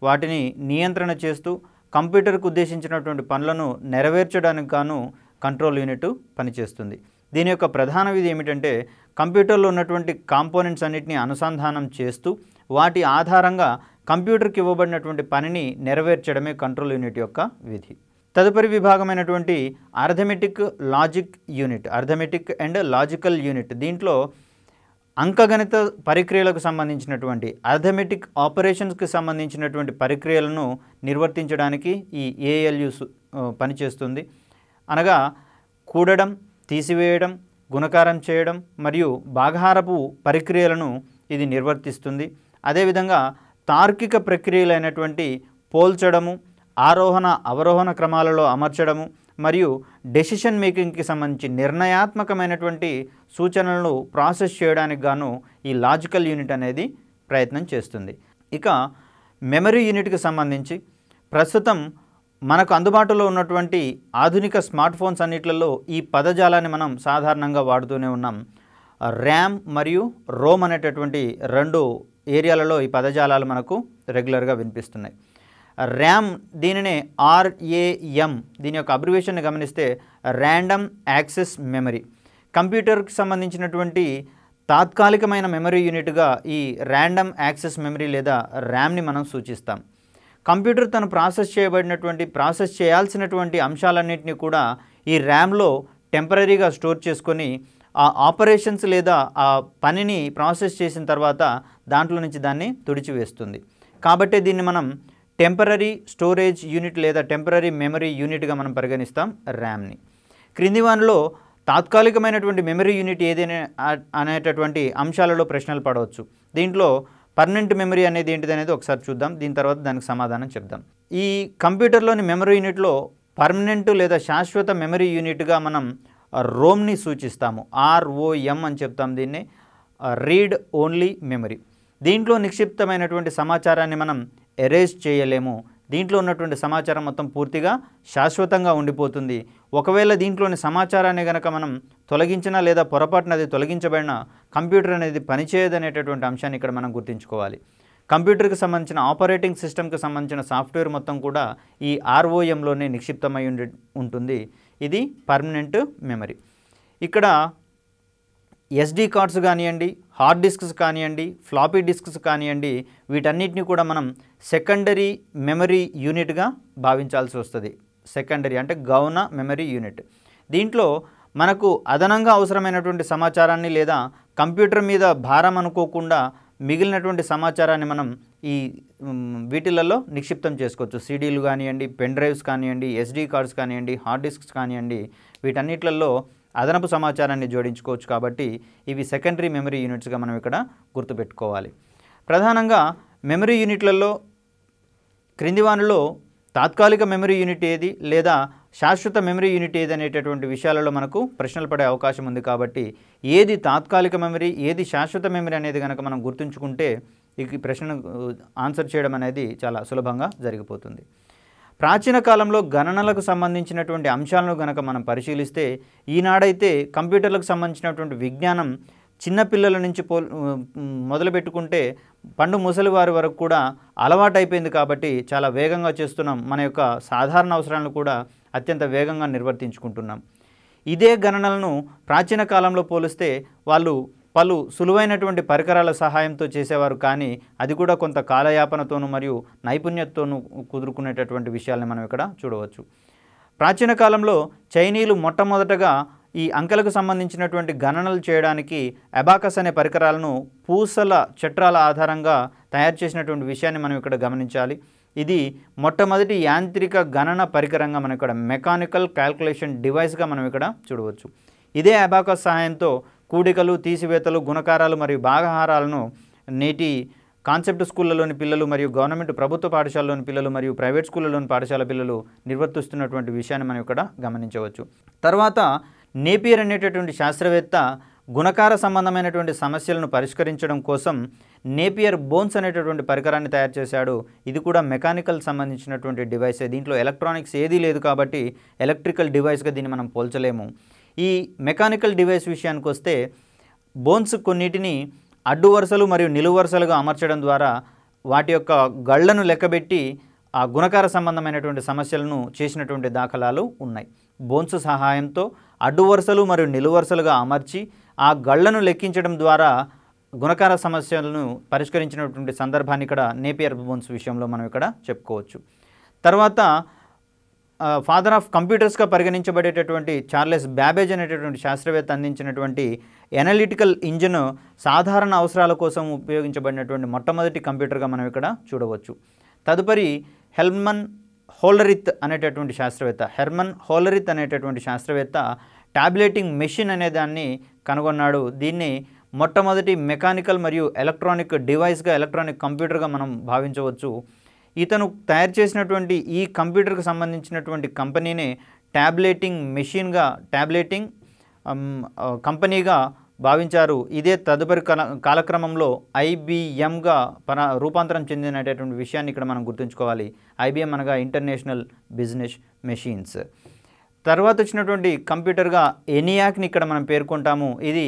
వాటిని నియంత్రణ చేస్తూ కంప్యూటర్కు ఉద్దేశించినటువంటి పనులను నెరవేర్చడానికి గాను కంట్రోల్ యూనిట్ పనిచేస్తుంది. దీని యొక్క ప్రధాన విధి ఏమిటంటే కంప్యూటర్లో ఉన్నటువంటి కాంపోనెంట్స్ అన్నిటిని అనుసంధానం చేస్తూ వాటి ఆధారంగా కంప్యూటర్కి ఇవ్వబడినటువంటి పనిని నెరవేర్చడమే కంట్రోల్ యూనిట్ యొక్క విధి. తదుపరి విభాగమైనటువంటి arithmetic logic unit, arithmetic and logical unit. దీంట్లో అంకగణిత పరిక్రియలకు సంబంధించినటువంటి అర్థమెటిక్ ఆపరేషన్స్కి సంబంధించినటువంటి పరిక్రియలను నిర్వర్తించడానికి ఈ ఏఎల్యు పనిచేస్తుంది. అనగా కూడడం, తీసివేయడం, గుణకారం చేయడం మరియు భాగహారపు పరిక్రియలను ఇది నిర్వర్తిస్తుంది. అదేవిధంగా తార్కిక ప్రక్రియలైనటువంటి పోల్చడము, ఆరోహణ అవరోహణ క్రమాలలో అమర్చడము మరియు డెసిషన్ మేకింగ్కి సంబంధించి నిర్ణయాత్మకమైనటువంటి సూచనలను ప్రాసెస్ చేయడానికి గాను ఈ లాజికల్ యూనిట్ అనేది ప్రయత్నం చేస్తుంది. ఇక మెమరీ యూనిట్కి సంబంధించి ప్రస్తుతం మనకు అందుబాటులో ఉన్నటువంటి ఆధునిక స్మార్ట్ ఫోన్స్ అన్నిట్లలో ఈ పదజాలాన్ని మనం సాధారణంగా వాడుతూనే ఉన్నాం. ర్యామ్ మరియు రోమ్ అనేటటువంటి రెండు ఏరియాలలో ఈ పదజాలాలు మనకు రెగ్యులర్గా వినిపిస్తున్నాయి. ర్యామ్, దీనినే RAM, దీని యొక్క అబ్రివేషన్ని గమనిస్తే ర్యాండమ్ యాక్సెస్ మెమరీ. కంప్యూటర్కి సంబంధించినటువంటి తాత్కాలికమైన మెమరీ యూనిట్గా ఈ ర్యాండమ్ యాక్సెస్ మెమరీ లేదా ర్యామ్ని మనం సూచిస్తాం. కంప్యూటర్ తను ప్రాసెస్ చేయాల్సినటువంటి అంశాలన్నింటినీ కూడా ఈ ర్యామ్లో టెంపరరీగా స్టోర్ చేసుకొని ఆ ఆపరేషన్స్ లేదా ఆ పనిని ప్రాసెస్ చేసిన తర్వాత దాంట్లో నుంచి దాన్ని తుడిచివేస్తుంది. కాబట్టి దీన్ని మనం టెంపరరీ స్టోరేజ్ యూనిట్ లేదా టెంపరరీ మెమరీ యూనిట్గా మనం పరిగణిస్తాం ర్యామ్ని. క్రింది వానిలో తాత్కాలికమైనటువంటి మెమరీ యూనిట్ ఏదైనా అనేటటువంటి అంశాలలో ప్రశ్నలు పడవచ్చు. దీంట్లో పర్మనెంట్ మెమరీ అనేది ఏంటిది అనేది ఒకసారి చూద్దాం. దీని తర్వాత దానికి సమాధానం చెప్దాం. ఈ కంప్యూటర్లోని మెమరీ యూనిట్లో పర్మనెంట్ లేదా శాశ్వత మెమరీ యూనిట్గా మనం రోమ్ని సూచిస్తాము. ROM అని చెప్తాం. దీన్ని రీడ్ ఓన్లీ మెమరీ. దీంట్లో నిక్షిప్తమైనటువంటి సమాచారాన్ని మనం ఎరేజ్ చేయలేము. దీంట్లో ఉన్నటువంటి సమాచారం మొత్తం పూర్తిగా శాశ్వతంగా ఉండిపోతుంది. ఒకవేళ దీంట్లోని సమాచారాన్ని కనుక మనం తొలగించినా లేదా పొరపాటున అది తొలగించబడిన కంప్యూటర్ అనేది పనిచేయదనేటటువంటి అంశాన్ని ఇక్కడ మనం గుర్తుంచుకోవాలి. కంప్యూటర్కి సంబంధించిన ఆపరేటింగ్ సిస్టమ్కి సంబంధించిన సాఫ్ట్వేర్ మొత్తం కూడా ఈ ROMలోనే నిక్షిప్తమై ఉంటుంది. ఇది పర్మనెంట్ మెమరీ. ఇక్కడ SD కార్డ్స్ కానివ్వండి, హార్డ్ డిస్క్స్ కానివ్వండి, ఫ్లాపీ డిస్క్స్ కానివ్వండి, వీటన్నిటిని కూడా మనం సెకండరీ మెమరీ యూనిట్గా భావించాల్సి వస్తుంది. సెకండరీ అంటే గౌణ మెమరీ యూనిట్. దీంట్లో మనకు అదనంగా అవసరమైనటువంటి సమాచారాన్ని లేదా కంప్యూటర్ మీద భారం అనుకోకుండా మిగిలినటువంటి సమాచారాన్ని మనం ఈ వీటిలలో నిక్షిప్తం చేసుకోవచ్చు. CDలు కానివ్వండి, పెన్ డ్రైవ్స్ కానివ్వండి, SD కార్డ్స్ కానివ్వండి, హార్డ్ డిస్క్స్ కానివ్వండి, వీటన్నిటిలలో అదనపు సమాచారాన్ని జోడించుకోవచ్చు. కాబట్టి ఇవి సెకండరీ మెమరీ యూనిట్స్గా మనం ఇక్కడ గుర్తుపెట్టుకోవాలి. ప్రధానంగా మెమరీ యూనిట్లలో క్రింది వానిలో తాత్కాలిక మెమరీ యూనిట్ ఏది లేదా శాశ్వత మెమరీ యూనిట్ ఏది అనేటటువంటి విషయాలలో మనకు ప్రశ్నలు పడే అవకాశం ఉంది. కాబట్టి ఏది తాత్కాలిక మెమరీ, ఏది శాశ్వత మెమరీ అనేది కనుక మనం గుర్తుంచుకుంటే ఈ ప్రశ్నను ఆన్సర్ చేయడం అనేది చాలా సులభంగా జరిగిపోతుంది. ప్రాచీన కాలంలో గణనలకు సంబంధించినటువంటి అంశాలను కనుక మనం పరిశీలిస్తే ఈనాడైతే కంప్యూటర్లకు సంబంధించినటువంటి విజ్ఞానం చిన్నపిల్లల నుంచి మొదలుపెట్టుకుంటే పండు ముసలి వారి వరకు కూడా అలవాటైపోయింది. కాబట్టి చాలా వేగంగా చేస్తున్నాం. మన యొక్క సాధారణ అవసరాలను కూడా అత్యంత వేగంగా నిర్వర్తించుకుంటున్నాం. ఇదే గణనలను ప్రాచీన కాలంలో పోలిస్తే వాళ్ళు పలు సులువైనటువంటి పరికరాల సహాయంతో చేసేవారు. కానీ అది కూడా కొంత కాలయాపనతోనూ మరియు నైపుణ్యతతోనూ కుదురుకునేటటువంటి విషయాలను మనం ఇక్కడ చూడవచ్చు. ప్రాచీన కాలంలో చైనీయులు మొట్టమొదటగా ఈ అంకెలకు సంబంధించినటువంటి గణనలు చేయడానికి అబాకస్ అనే పరికరాలను పూసల చట్రాల ఆధారంగా తయారు చేసినటువంటి విషయాన్ని మనం ఇక్కడ గమనించాలి. ఇది మొట్టమొదటి యాంత్రిక గణన పరికరంగా మనం ఇక్కడ మెకానికల్ క్యాల్కులేషన్ డివైస్గా మనం ఇక్కడ చూడవచ్చు. ఇదే అబాకస్ సహాయంతో కూడికలు, తీసివేతలు, గుణకారాలు మరియు భాగహారాలను నేటి కాన్సెప్ట్ స్కూళ్ళలోని పిల్లలు మరియు గవర్నమెంట్ ప్రభుత్వ పాఠశాలలోని పిల్లలు మరియు ప్రైవేట్ స్కూళ్ళలోని పాఠశాల పిల్లలు నిర్వర్తిస్తున్నటువంటి విషయాన్ని మనం ఇక్కడ గమనించవచ్చు. తర్వాత నేపియర్ అనేటటువంటి శాస్త్రవేత్త గుణకార సంబంధమైనటువంటి సమస్యలను పరిష్కరించడం కోసం నేపియర్ బోన్స్ అనేటటువంటి పరికరాన్ని తయారు చేశాడు. ఇది కూడా మెకానికల్ సంబంధించినటువంటి డివైసే. దీంట్లో ఎలక్ట్రానిక్స్ ఏదీ లేదు కాబట్టి ఎలక్ట్రికల్ డివైస్గా దీన్ని మనం పోల్చలేము. ఈ మెకానికల్ డివైస్ విషయానికి వస్తే బోన్స్ కొన్నిటిని అడ్డు వరుసలు మరియు నిలువు వరుసలుగా అమర్చడం ద్వారా వాటి యొక్క గళ్లను లెక్కబెట్టి ఆ గుణకార సంబంధమైనటువంటి సమస్యలను చేసినటువంటి దాఖలాలు ఉన్నాయి. బోన్స్ సహాయంతో అడ్డు వరుసలు మరియు నిలువు వరుసలుగా అమర్చి ఆ గళ్లను లెక్కించడం ద్వారా గుణకార సమస్యలను పరిష్కరించినటువంటి సందర్భాన్ని ఇక్కడ నేపియర్ బోన్స్ విషయంలో మనం ఇక్కడ చెప్పుకోవచ్చు. తర్వాత ఫాదర్ ఆఫ్ కంప్యూటర్స్గా పరిగణించబడేటటువంటి చార్లెస్ బ్యాబేజ్ అనేటటువంటి శాస్త్రవేత్త అందించినటువంటి ఎనలిటికల్ ఇంజిన్ సాధారణ అవసరాల కోసం ఉపయోగించబడినటువంటి మొట్టమొదటి కంప్యూటర్గా మనం ఇక్కడ చూడవచ్చు. తదుపరి హెర్మన్ హోలరిత్ అనేటటువంటి శాస్త్రవేత్త టాబ్లెటింగ్ మెషిన్ అనే దాన్ని కనుగొన్నాడు. దీన్ని మొట్టమొదటి మెకానికల్ మరియు ఎలక్ట్రానిక్ డివైస్గా, ఎలక్ట్రానిక్ కంప్యూటర్గా మనం భావించవచ్చు. ఇతను తయారు చేసినటువంటి ఈ కంప్యూటర్కి సంబంధించినటువంటి కంపెనీనే టాబ్లెటింగ్ కంపెనీగా భావించారు. ఇదే తదుపరి కాలక్రమంలో ఐబిఎంగా రూపాంతరం చెందినటువంటి విషయాన్ని ఇక్కడ మనం గుర్తుంచుకోవాలి. ఐబిఎం అనగా ఇంటర్నేషనల్ బిజినెస్ మెషిన్స్. తర్వాత వచ్చినటువంటి కంప్యూటర్గా ఎనియాక్ని ఇక్కడ మనం పేర్కొంటాము. ఇది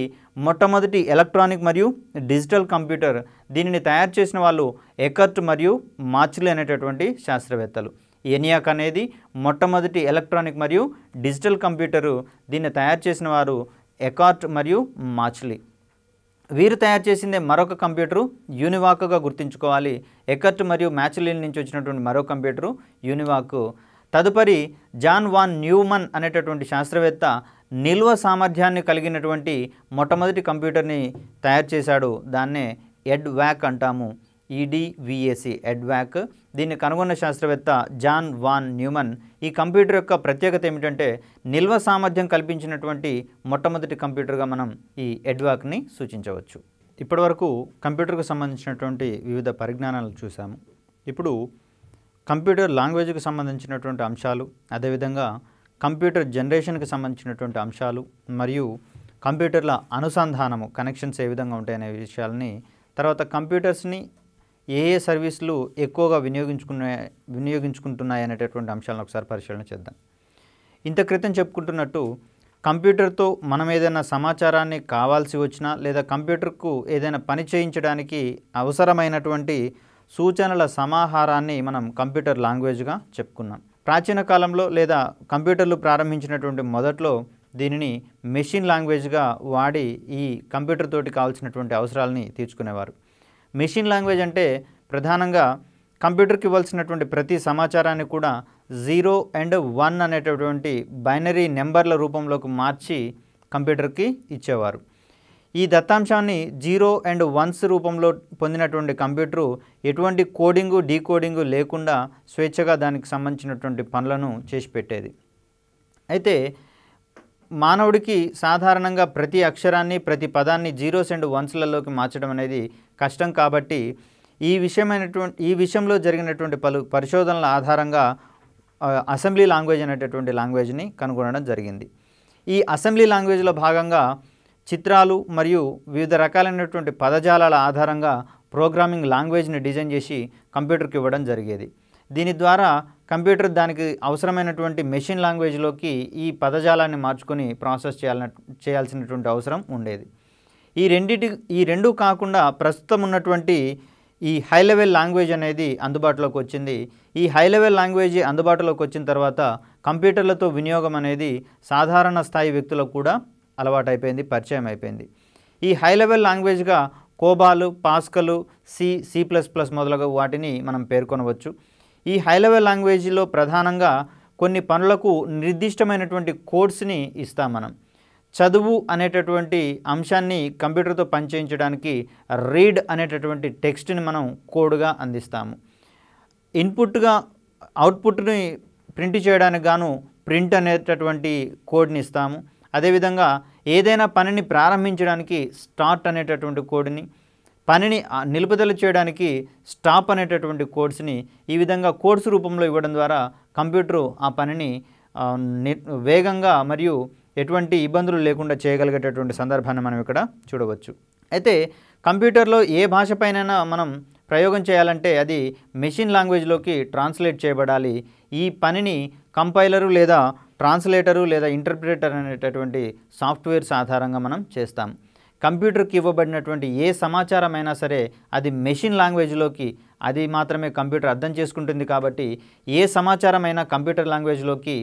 మొట్టమొదటి ఎలక్ట్రానిక్ మరియు డిజిటల్ కంప్యూటర్. దీనిని తయారు చేసిన వాళ్ళు ఎకర్ట్ మరియు మాచ్లీ అనేటటువంటి శాస్త్రవేత్తలు. ఎనియాక్ అనేది మొట్టమొదటి ఎలక్ట్రానిక్ మరియు డిజిటల్ కంప్యూటరు. దీన్ని తయారు చేసిన వారు ఎకార్ట్ మరియు మాచ్లీ. వీరు తయారు చేసిందే మరొక కంప్యూటరు యూనివాక్గా గుర్తుంచుకోవాలి. ఎకర్ట్ మరియు మాచ్లీ నుంచి వచ్చినటువంటి మరో కంప్యూటరు యూనివాక్. తదుపరి జాన్ వాన్ న్యూమన్ అనేటటువంటి శాస్త్రవేత్త నిల్వ సామర్థ్యాన్ని కలిగినటువంటి మొట్టమొదటి కంప్యూటర్ని తయారు చేశాడు. దాన్నే ఎడ్వాక్ అంటాము. EDVAC ఎడ్వాక్. దీన్ని కనుగొన్న శాస్త్రవేత్త జాన్ వాన్ న్యూమన్. ఈ కంప్యూటర్ యొక్క ప్రత్యేకత ఏమిటంటే నిల్వ సామర్థ్యం కల్పించినటువంటి మొట్టమొదటి కంప్యూటర్గా మనం ఈ ఎడ్వాక్ని సూచించవచ్చు. ఇప్పటివరకు కంప్యూటర్కు సంబంధించినటువంటి వివిధ పరిజ్ఞానాలు చూసాము. ఇప్పుడు కంప్యూటర్ లాంగ్వేజ్కి సంబంధించినటువంటి అంశాలు, అదేవిధంగా కంప్యూటర్ జనరేషన్కి సంబంధించినటువంటి అంశాలు మరియు కంప్యూటర్ల అనుసంధానము కనెక్షన్స్ ఏ విధంగా ఉంటాయనే విషయాలని, తర్వాత కంప్యూటర్స్ని ఏ సర్వీసులు ఎక్కువగా వినియోగించుకుంటున్నాయి అనేటటువంటి అంశాలను ఒకసారి పరిశీలన చేద్దాం. ఇంత క్రితం చెప్పుకుంటున్నట్టు కంప్యూటర్తో మనం ఏదైనా సమాచారాన్ని కావాల్సి వచ్చినా లేదా కంప్యూటర్కు ఏదైనా పని చేయించడానికి అవసరమైనటువంటి సూచనల సమాహారాన్ని మనం కంప్యూటర్ లాంగ్వేజ్గా చెప్పుకున్నాం. ప్రాచీన కాలంలో లేదా కంప్యూటర్లు ప్రారంభించినటువంటి మొదట్లో దీనిని మెషిన్ లాంగ్వేజ్గా వాడి ఈ కంప్యూటర్ తోటి కావాల్సినటువంటి అవసరాలని తీర్చుకునేవారు. మెషిన్ లాంగ్వేజ్ అంటే ప్రధానంగా కంప్యూటర్కి ఇవ్వాల్సినటువంటి ప్రతి సమాచారాన్ని కూడా 0 and 1 అనేటటువంటి బైనరీ నెంబర్ల రూపంలోకి మార్చి కంప్యూటర్కి ఇచ్చేవారు. ఈ దత్తాంశాన్ని 0 and 1s రూపంలో పొందినటువంటి కంప్యూటరు ఎటువంటి కోడింగు డీకోడింగు లేకుండా స్వేచ్ఛగా దానికి సంబంధించినటువంటి పనులను చేసి పెట్టేది. అయితే మానవుడికి సాధారణంగా ప్రతి అక్షరాన్ని ప్రతి పదాన్ని 0s and 1sలలోకి మార్చడం అనేది కష్టం. కాబట్టి ఈ విషయంలో జరిగినటువంటి పలు పరిశోధనల ఆధారంగా అసెంబ్లీ లాంగ్వేజ్ అనేటటువంటి లాంగ్వేజ్ని కనుగొనడం జరిగింది. ఈ అసెంబ్లీ లాంగ్వేజ్లో భాగంగా చిత్రాలు మరియు వివిధ రకాలైనటువంటి పదజాలాల ఆధారంగా ప్రోగ్రామింగ్ లాంగ్వేజ్ని డిజైన్ చేసి కంప్యూటర్కి ఇవ్వడం జరిగేది. దీని ద్వారా కంప్యూటర్ దానికి అవసరమైనటువంటి మెషిన్ లాంగ్వేజ్లోకి ఈ పదజాలాన్ని మార్చుకొని ప్రాసెస్ చేయాల్సినటువంటి అవసరం ఉండేది. ఈ రెండు కాకుండా ప్రస్తుతం ఉన్నటువంటి ఈ హై లెవెల్ లాంగ్వేజ్ అనేది అందుబాటులోకి వచ్చింది. ఈ హై లెవెల్ లాంగ్వేజ్ అందుబాటులోకి వచ్చిన తర్వాత కంప్యూటర్లతో వినియోగం అనేది సాధారణ స్థాయి వ్యక్తులకు కూడా అలవాటైపోయింది, పరిచయం అయిపోయింది. ఈ హై లెవెల్ లాంగ్వేజ్గా కోబాలు, పాస్కలు, C++ మొదలగు వాటిని మనం పేర్కొనవచ్చు. ఈ హై లెవెల్ లాంగ్వేజ్లో ప్రధానంగా కొన్ని పనులకు నిర్దిష్టమైనటువంటి కోడ్స్ని ఇస్తాం మనం. చదువు అనేటటువంటి అంశాన్ని కంప్యూటర్తో పనిచేయించడానికి రీడ్ అనేటటువంటి టెక్స్ట్ని మనం కోడ్గా అందిస్తాము. ఇన్పుట్గా అవుట్పుట్ని ప్రింట్ చేయడానికి గాను ప్రింట్ అనేటటువంటి కోడ్ని ఇస్తాము. అదేవిధంగా ఏదైనా పనిని ప్రారంభించడానికి స్టార్ట్ అనేటటువంటి కోడ్ని, పనిని నిలుపుదల చేయడానికి స్టాప్ అనేటటువంటి కోడ్స్ని ఈ విధంగా కోడ్స్ రూపంలో ఇవ్వడం ద్వారా కంప్యూటరు ఆ పనిని వేగంగా మరియు ఎటువంటి ఇబ్బందులు లేకుండా చేయగలిగేటటువంటి సందర్భాన్ని మనం ఇక్కడ చూడవచ్చు. అయితే కంప్యూటర్లో ఏ భాషపైనైనా మనం ప్రయోగం చేయాలంటే అది మెషిన్ లాంగ్వేజ్లోకి ట్రాన్స్లేట్ చేయబడాలి. ఈ పనిని కంపైలరు లేదా ట్రాన్స్లేటరు లేదా ఇంటర్ప్రిటర్ అనేటటువంటి సాఫ్ట్వేర్స్ ఆధారంగా మనం చేస్తాం. కంప్యూటర్కి ఇవ్వబడినటువంటి ఏ సమాచారమైనా సరే అది మెషిన్ లాంగ్వేజ్లోకి అది మాత్రమే కంప్యూటర్ అర్థం చేసుకుంటుంది. కాబట్టి ఏ సమాచారమైనా కంప్యూటర్ లాంగ్వేజ్లోకి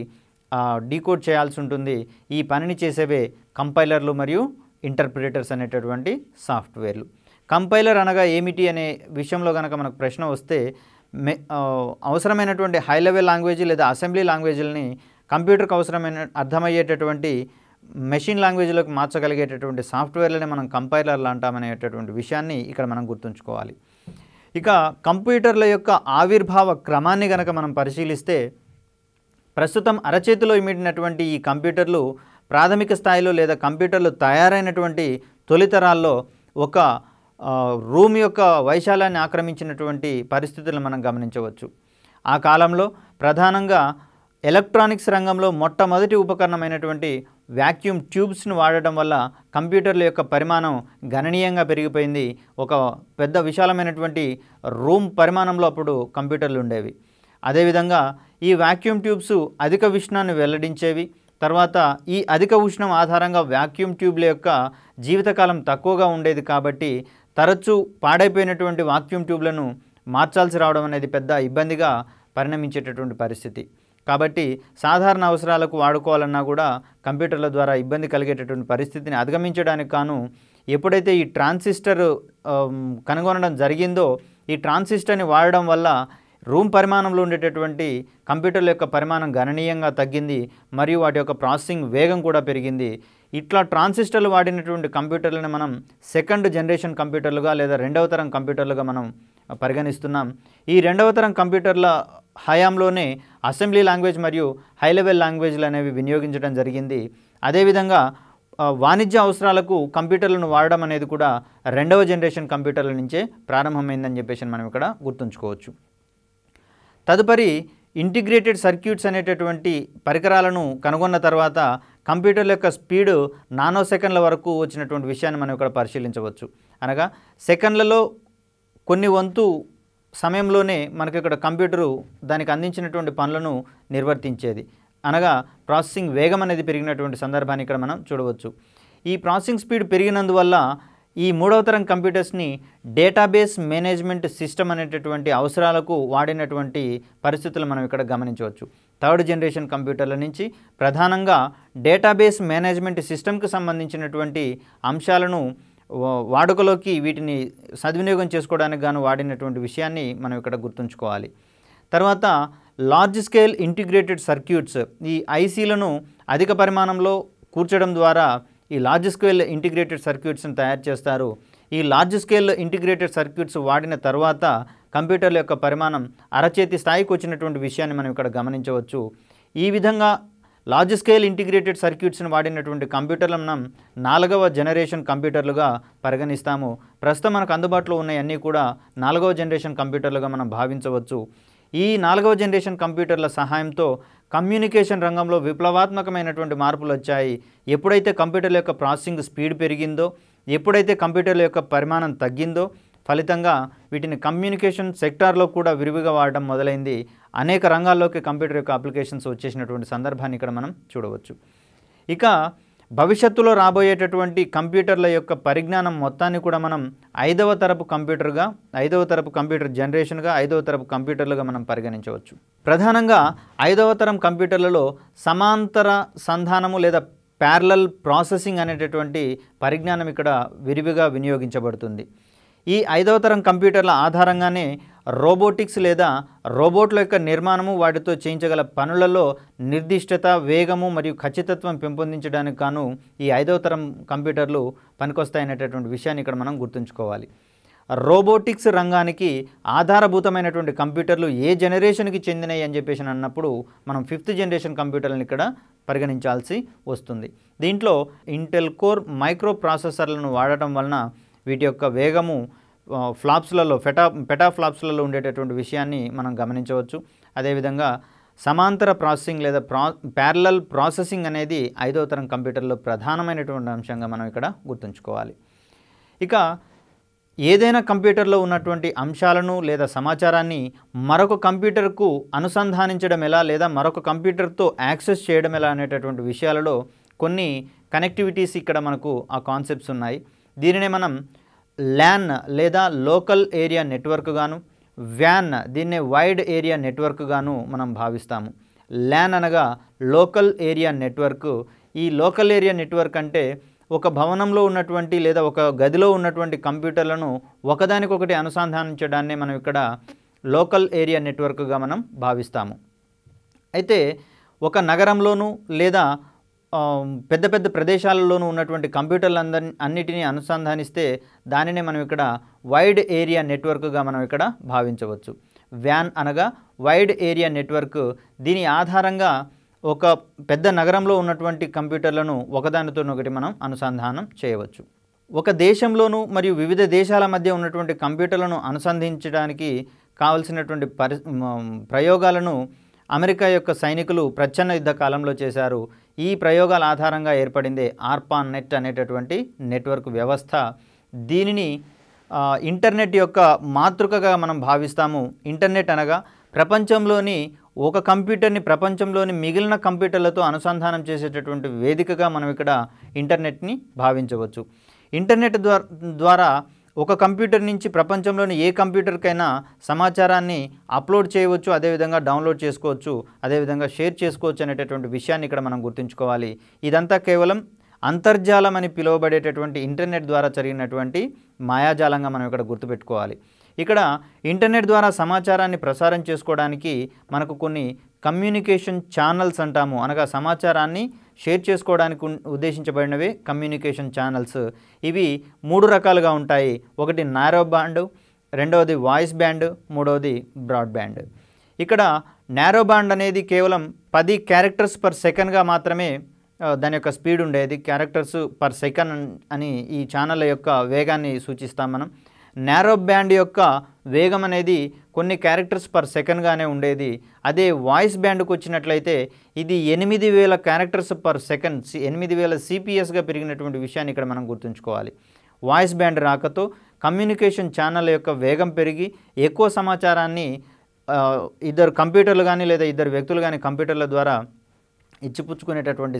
డీకోడ్ చేయాల్సి ఉంటుంది. ఈ పనిని చేసేవే కంపైలర్లు మరియు ఇంటర్ప్రిటర్స్ అనేటటువంటి సాఫ్ట్వేర్లు. కంపైలర్ అనగా ఏమిటి అనే విషయంలో కనుక మనకు ప్రశ్న వస్తే అవసరమైనటువంటి హై లెవెల్ లాంగ్వేజ్ లేదా అసెంబ్లీ లాంగ్వేజ్ని కంప్యూటర్కి అవసరమైన అర్థమయ్యేటటువంటి మెషిన్ లాంగ్వేజ్లోకి మార్చగలిగేటటువంటి సాఫ్ట్వేర్లని మనం కంపైలర్లు అంటామనేటటువంటి విషయాన్ని ఇక్కడ మనం గుర్తుంచుకోవాలి. ఇక కంప్యూటర్ల యొక్క ఆవిర్భావ క్రమాన్ని కనుక మనం పరిశీలిస్తే ప్రస్తుతం అరచేతిలో ఇమిడినటువంటి ఈ కంప్యూటర్లు ప్రాథమిక స్థాయిలో లేదా కంప్యూటర్లు తయారైనటువంటి తొలితరాల్లో ఒక రూమ్ యొక్క వైశాల్యాన్ని ఆక్రమించినటువంటి పరిస్థితులను మనం గమనించవచ్చు. ఆ కాలంలో ప్రధానంగా ఎలక్ట్రానిక్స్ రంగంలో మొట్టమొదటి ఉపకరణమైనటువంటి వ్యాక్యూమ్ ట్యూబ్స్ను వాడడం వల్ల కంప్యూటర్ల యొక్క పరిమాణం గణనీయంగా పెరిగిపోయింది. ఒక పెద్ద విశాలమైనటువంటి రూమ్ పరిమాణంలో అప్పుడు కంప్యూటర్లు ఉండేవి. అదేవిధంగా ఈ వ్యాక్యూమ్ ట్యూబ్స్ అధిక ఉష్ణాన్ని వెల్లడించేవి. తర్వాత ఈ అధిక ఉష్ణం ఆధారంగా వ్యాక్యూమ్ ట్యూబ్ల యొక్క జీవితకాలం తక్కువగా ఉండేది కాబట్టి తరచూ పాడైపోయినటువంటి వాక్యూమ్ ట్యూబ్లను మార్చాల్సి రావడం అనేది పెద్ద ఇబ్బందిగా పరిణమించేటటువంటి పరిస్థితి. కాబట్టి సాధారణ అవసరాలకు వాడుకోవాలన్నా కూడా కంప్యూటర్ల ద్వారా ఇబ్బంది కలిగేటటువంటి పరిస్థితిని అధిగమించడానికి కాను ఎప్పుడైతే ఈ ట్రాన్సిస్టర్ కనుగొనడం జరిగిందో ఈ ట్రాన్సిస్టర్ని వాడడం వల్ల రూమ్ పరిమాణంలో ఉండేటటువంటి కంప్యూటర్ల యొక్క పరిమాణం గణనీయంగా తగ్గింది మరియు వాటి యొక్క ప్రాసెసింగ్ వేగం కూడా పెరిగింది. ఇట్లా ట్రాన్సిస్టర్లు వాడినటువంటి కంప్యూటర్లను మనం సెకండ్ జనరేషన్ కంప్యూటర్లుగా లేదా రెండవ తరం కంప్యూటర్లుగా మనం పరిగణిస్తున్నాం. ఈ రెండవ తరం కంప్యూటర్ల హయాంలోనే అసెంబ్లీ లాంగ్వేజ్ మరియు హై లెవెల్ లాంగ్వేజ్లు అనేవి వినియోగించడం జరిగింది. అదేవిధంగా వాణిజ్య అవసరాలకు కంప్యూటర్లను వాడడం అనేది కూడా రెండవ జనరేషన్ కంప్యూటర్ల నుంచే ప్రారంభమైందని చెప్పేసి మనం ఇక్కడ గుర్తుంచుకోవచ్చు. తదుపరి ఇంటిగ్రేటెడ్ సర్క్యూట్స్ అనేటటువంటి పరికరాలను కనుగొన్న తర్వాత కంప్యూటర్ల యొక్క స్పీడు నానో సెకండ్ల వరకు వచ్చినటువంటి విషయాన్ని మనం ఇక్కడ పరిశీలించవచ్చు. అనగా సెకండ్లలో కొన్ని వంతు సమయంలోనే మనకి ఇక్కడ కంప్యూటరు దానికి అందించినటువంటి పనులను నిర్వర్తించేది. అనగా ప్రాసెసింగ్ వేగం అనేది పెరిగినటువంటి సందర్భాన్ని ఇక్కడ మనం చూడవచ్చు. ఈ ప్రాసెసింగ్ స్పీడ్ పెరిగినందువల్ల ఈ మూడవ తరం కంప్యూటర్స్ని డేటాబేస్ మేనేజ్మెంట్ సిస్టమ్ అనేటటువంటి అవసరాలకు వాడినటువంటి పరిస్థితులు మనం ఇక్కడ గమనించవచ్చు. థర్డ్ జనరేషన్ కంప్యూటర్ల నుంచి ప్రధానంగా డేటాబేస్ మేనేజ్మెంట్ సిస్టమ్కి సంబంధించినటువంటి అంశాలను వాడుకలోకి వీటిని సద్వినియోగం చేసుకోవడానికి గాను వాడినటువంటి విషయాన్ని మనం ఇక్కడ గుర్తుంచుకోవాలి. తర్వాత లార్జ్ స్కేల్ ఇంటిగ్రేటెడ్ సర్క్యూట్స్, ఈ ఐసీలను అధిక పరిమాణంలో కూర్చడం ద్వారా ఈ లార్జ్ స్కేల్ ఇంటిగ్రేటెడ్ సర్క్యూట్స్ని తయారు చేస్తారు. ఈ లార్జ్ స్కేల్ ఇంటిగ్రేటెడ్ సర్క్యూట్స్ వాడిన తర్వాత కంప్యూటర్ల యొక్క పరిమాణం అరచేతి స్థాయికి వచ్చినటువంటి విషయాన్ని మనం ఇక్కడ గమనించవచ్చు. ఈ విధంగా లార్జ్ స్కేల్ ఇంటిగ్రేటెడ్ సర్క్యూట్స్ని వాడినటువంటి కంప్యూటర్లను మనం 4వ జనరేషన్ కంప్యూటర్లుగా పరిగణిస్తాము. ప్రస్తుతం మనకు అందుబాటులో ఉన్నాయన్నీ కూడా 4వ జనరేషన్ కంప్యూటర్లుగా మనం భావించవచ్చు. ఈ 4వ జనరేషన్ కంప్యూటర్ల సహాయంతో కమ్యూనికేషన్ రంగంలో విప్లవాత్మకమైనటువంటి మార్పులు వచ్చాయి. ఎప్పుడైతే కంప్యూటర్ల యొక్క ప్రాసెసింగ్ స్పీడ్ పెరిగిందో, ఎప్పుడైతే కంప్యూటర్ల యొక్క పరిమాణం తగ్గిందో ఫలితంగా వీటిని కమ్యూనికేషన్ సెక్టార్లో కూడా విరివిగా వాడడం మొదలైంది. అనేక రంగాల్లోకి కంప్యూటర్ యొక్క అప్లికేషన్స్ వచ్చేసినటువంటి సందర్భాన్ని ఇక్కడ మనం చూడవచ్చు. ఇక భవిష్యత్తులో రాబోయేటటువంటి కంప్యూటర్ల యొక్క పరిజ్ఞానం మొత్తాన్ని కూడా మనం 5వ తరపు కంప్యూటర్గా, 5వ తరపు కంప్యూటర్ జనరేషన్గా, 5వ తరపు కంప్యూటర్లుగా మనం పరిగణించవచ్చు. ప్రధానంగా 5వ తరం కంప్యూటర్లలో సమాంతర సంధానము లేదా ప్యారలల్ ప్రాసెసింగ్ అనేటటువంటి పరిజ్ఞానం ఇక్కడ విరివిగా వినియోగించబడుతుంది. ఈ 5వ తరం కంప్యూటర్ల ఆధారంగానే రోబోటిక్స్ లేదా రోబోట్ల యొక్క నిర్మాణము, వాటితో చేయించగల పనులలో నిర్దిష్టత, వేగము మరియు ఖచ్చితత్వం పెంపొందించడానికి గాను ఈ 5వ తరం కంప్యూటర్లు పనికొస్తాయనేటటువంటి విషయాన్ని ఇక్కడ మనం గుర్తుంచుకోవాలి. రోబోటిక్స్ రంగానికి ఆధారభూతమైనటువంటి కంప్యూటర్లు ఏ జనరేషన్కి చెందినవి అని చెప్పేసి అన్నప్పుడు మనం 5th జనరేషన్ కంప్యూటర్లను ఇక్కడ పరిగణించాల్సి వస్తుంది. దీంట్లో ఇంటెల్ కోర్ మైక్రో ప్రాసెసర్లను వాడటం వలన వీటి యొక్క వేగము ఫ్లాప్స్లలో పెటా ఫ్లాప్స్లలో ఉండేటటువంటి విషయాన్ని మనం గమనించవచ్చు. అదేవిధంగా సమాంతర ప్రాసెసింగ్ లేదా ప్యారలల్ ప్రాసెసింగ్ అనేది 5వ తరం కంప్యూటర్లో ప్రధానమైనటువంటి అంశంగా మనం ఇక్కడ గుర్తుంచుకోవాలి. ఇక ఏదైనా కంప్యూటర్లో ఉన్నటువంటి అంశాలను లేదా సమాచారాన్ని మరొక కంప్యూటర్కు అనుసంధానించడం ఎలా లేదా మరొక కంప్యూటర్తో యాక్సెస్ చేయడం ఎలా అనేటటువంటి విషయాలలో కొన్ని కనెక్టివిటీస్ ఇక్కడ మనకు ఆ కాన్సెప్ట్స్ ఉన్నాయి. దీనినే మనం ల్యాన్ లేదా లోకల్ ఏరియా నెట్వర్క్ గాను, వ్యాన్ దీన్నే వైడ్ ఏరియా నెట్వర్క్ గాను మనం భావిస్తాము. ల్యాన్ అనగా లోకల్ ఏరియా నెట్వర్క్. ఈ లోకల్ ఏరియా నెట్వర్క్ అంటే ఒక భవనంలో ఉన్నటువంటి లేదా ఒక గదిలో ఉన్నటువంటి కంప్యూటర్లను ఒకదానికొకటి అనుసంధానించడాన్ని మనం ఇక్కడ లోకల్ ఏరియా నెట్వర్క్గా మనం భావిస్తాము. అయితే ఒక నగరంలోనూ లేదా పెద్ద పెద్ద ప్రదేశాలలోనూ ఉన్నటువంటి అన్నిటినీ అనుసంధానిస్తే దానినే మనం ఇక్కడ వైడ్ ఏరియా నెట్వర్క్గా మనం ఇక్కడ భావించవచ్చు. వ్యాన్ అనగా వైడ్ ఏరియా నెట్వర్క్. దీని ఆధారంగా ఒక పెద్ద నగరంలో ఉన్నటువంటి కంప్యూటర్లను ఒకదానితోనొకటి మనం అనుసంధానం చేయవచ్చు. ఒక దేశంలోనూ మరియు వివిధ దేశాల మధ్య ఉన్నటువంటి కంప్యూటర్లను అనుసంధించడానికి కావలసినటువంటి ప్రయోగాలను అమెరికా యొక్క సైనికులు ప్రచ్ఛన్న యుద్ధ కాలంలో చేశారు. ఈ ప్రయోగాల ఆధారంగా ఏర్పడిందే ఆర్పాన్ నెట్ అనేటటువంటి నెట్వర్క్ వ్యవస్థ. దీనిని ఇంటర్నెట్ యొక్క మాతృకగా మనం భావిస్తాము. ఇంటర్నెట్ అనగా ప్రపంచంలోని ఒక కంప్యూటర్ని ప్రపంచంలోని మిగిలిన కంప్యూటర్లతో అనుసంధానం చేసేటటువంటి వేదికగా మనం ఇక్కడ ఇంటర్నెట్ని భావించవచ్చు. ఇంటర్నెట్ ద్వారా ఒక కంప్యూటర్ నుంచి ప్రపంచంలోని ఏ కంప్యూటర్కైనా సమాచారాన్ని అప్లోడ్ చేయవచ్చు, అదేవిధంగా డౌన్లోడ్ చేసుకోవచ్చు, అదేవిధంగా షేర్ చేసుకోవచ్చు అనేటటువంటి విషయాన్ని ఇక్కడ మనం గుర్తుంచుకోవాలి. ఇదంతా కేవలం అంతర్జాలం అని పిలువబడేటటువంటి ఇంటర్నెట్ ద్వారా జరిగినటువంటి మాయాజాలంగా మనం ఇక్కడ గుర్తుపెట్టుకోవాలి. ఇక్కడ ఇంటర్నెట్ ద్వారా సమాచారాన్ని ప్రసారం చేసుకోవడానికి మనకు కొన్ని కమ్యూనికేషన్ ఛానల్స్ అంటాము. అనగా సమాచారాన్ని షేర్ చేసుకోవడానికి ఉద్దేశించబడినవే కమ్యూనికేషన్ ఛానల్స్. ఇవి 3 రకాలుగా ఉంటాయి. ఒకటి నారో బ్యాండ్, రెండవది వాయిస్ బ్యాండ్, మూడవది బ్రాడ్బ్యాండ్. ఇక్కడ నారో బ్యాండ్ అనేది కేవలం 10 క్యారెక్టర్స్ పర్ సెకండ్గా మాత్రమే దాని యొక్క స్పీడ్ ఉండేది. క్యారెక్టర్స్ పర్ సెకండ్ అని ఈ ఛానల్ యొక్క వేగాన్ని సూచిస్తాం మనం. నారో బ్యాండ్ యొక్క వేగం అనేది కొన్ని క్యారెక్టర్స్ పర్ సెకండ్గానే ఉండేది. అదే వాయిస్ బ్యాండ్కి వచ్చినట్లయితే ఇది 8000 క్యారెక్టర్స్ పర్ సెకండ్, 8000 సిపిఎస్గా పెరిగినటువంటి విషయాన్ని ఇక్కడ మనం గుర్తుంచుకోవాలి. వాయిస్ బ్యాండ్ రాకతో కమ్యూనికేషన్ ఛానల్ యొక్క వేగం పెరిగి ఎక్కువ సమాచారాన్ని ఇద్దరు కంప్యూటర్లు కానీ లేదా ఇద్దరు వ్యక్తులు కానీ కంప్యూటర్ల ద్వారా ఇచ్చిపుచ్చుకునేటటువంటి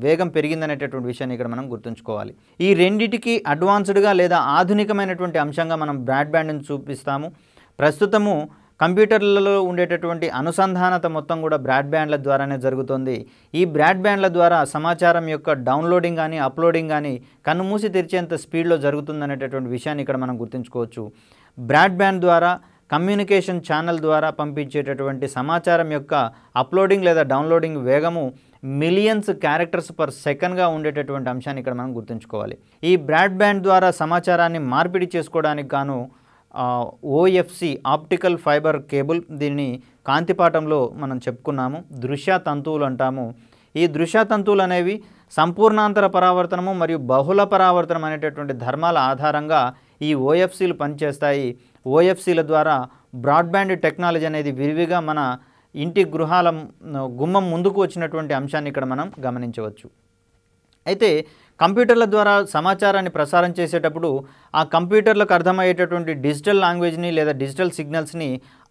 వేగం పెరిగిందనేటటువంటి విషయాన్ని ఇక్కడ మనం గుర్తుంచుకోవాలి. ఈ రెండిటికి అడ్వాన్స్డ్గా లేదా ఆధునికమైనటువంటి అంశంగా మనం బ్రాడ్బ్యాండ్ని చూపిస్తాము. ప్రస్తుతము కంప్యూటర్లలో ఉండేటటువంటి అనుసంధానత మొత్తం కూడా బ్రాడ్బ్యాండ్ల ద్వారానే జరుగుతుంది. ఈ బ్రాడ్బ్యాండ్ల ద్వారా సమాచారం యొక్క డౌన్లోడింగ్ కానీ అప్లోడింగ్ కానీ కన్నుమూసి తెరిచేంత స్పీడ్లో జరుగుతుందనేటటువంటి విషయాన్ని ఇక్కడ మనం గుర్తుంచుకోవచ్చు. బ్రాడ్బ్యాండ్ ద్వారా కమ్యూనికేషన్ ఛానల్ ద్వారా పంపించేటటువంటి సమాచారం యొక్క అప్లోడింగ్ లేదా డౌన్లోడింగ్ వేగము మిలియన్స్ క్యారెక్టర్స్ పర్ సెకండ్గా ఉండేటటువంటి అంశాన్ని ఇక్కడ మనం గుర్తుంచుకోవాలి. ఈ బ్రాడ్బ్యాండ్ ద్వారా సమాచారాన్ని మార్పిడి చేసుకోవడానికి గాను ఓఎఫ్సి ఆప్టికల్ ఫైబర్ కేబుల్, దీనిని కాంతిపాఠంలో మనం చెప్పుకున్నాము, దృశ్య తంతువులు అంటాము. ఈ దృశ్య తంతువులు అనేవి సంపూర్ణాంతర పరావర్తనము మరియు బహుళ పరావర్తనం అనేటటువంటి ధర్మాల ఆధారంగా ఈ ఓఎఫ్సీలు పనిచేస్తాయి. ఓఎఫ్సీల ద్వారా బ్రాడ్బ్యాండ్ టెక్నాలజీ అనేది విరివిగా మన ఇంటి గృహాల గుమ్మం ముందుకు వచ్చినటువంటి అంశాన్ని ఇక్కడ మనం గమనించవచ్చు. అయితే కంప్యూటర్ల ద్వారా సమాచారాన్ని ప్రసారం చేసేటప్పుడు ఆ కంప్యూటర్లకు అర్థమయ్యేటటువంటి డిజిటల్ లాంగ్వేజ్ని లేదా డిజిటల్ సిగ్నల్స్ని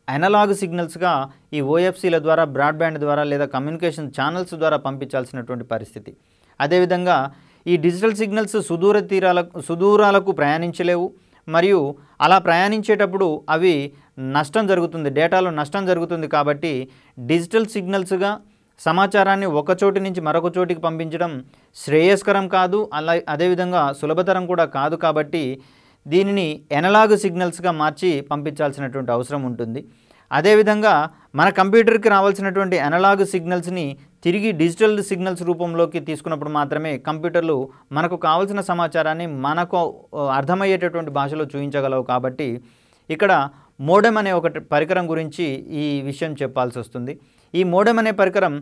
అనలాగ్ సిగ్నల్స్గా ఈ ఓఎఫ్సీల ద్వారా బ్రాడ్బ్యాండ్ ద్వారా లేదా కమ్యూనికేషన్ ఛానల్స్ ద్వారా పంపించాల్సినటువంటి పరిస్థితి. అదేవిధంగా ఈ డిజిటల్ సిగ్నల్స్ సుదూరాలకు ప్రయాణించలేవు మరియు అలా ప్రయాణించేటప్పుడు అవి నష్టం జరుగుతుంది, డేటాలో నష్టం జరుగుతుంది. కాబట్టి డిజిటల్ సిగ్నల్స్గా సమాచారాన్ని ఒక చోటి నుంచి మరొక చోటికి పంపించడం శ్రేయస్కరం కాదు, అదేవిధంగా సులభతరం కూడా కాదు. కాబట్టి దీనిని అనలాగ్ సిగ్నల్స్గా మార్చి పంపించాల్సినటువంటి అవసరం ఉంటుంది. అదేవిధంగా మన కంప్యూటర్కి రావాల్సినటువంటి అనలాగ్ సిగ్నల్స్ని తిరిగి డిజిటల్ సిగ్నల్స్ రూపంలోకి తీసుకున్నప్పుడు మాత్రమే కంప్యూటర్లు మనకు కావాల్సిన సమాచారాన్ని మనకు అర్థమయ్యేటటువంటి భాషలో చూపించగలవు. కాబట్టి ఇక్కడ మోడెమ్ అనే ఒక పరికరం గురించి ఈ విషయం చెప్పాల్సి వస్తుంది. ఈ మోడెమ్ అనే పరికరం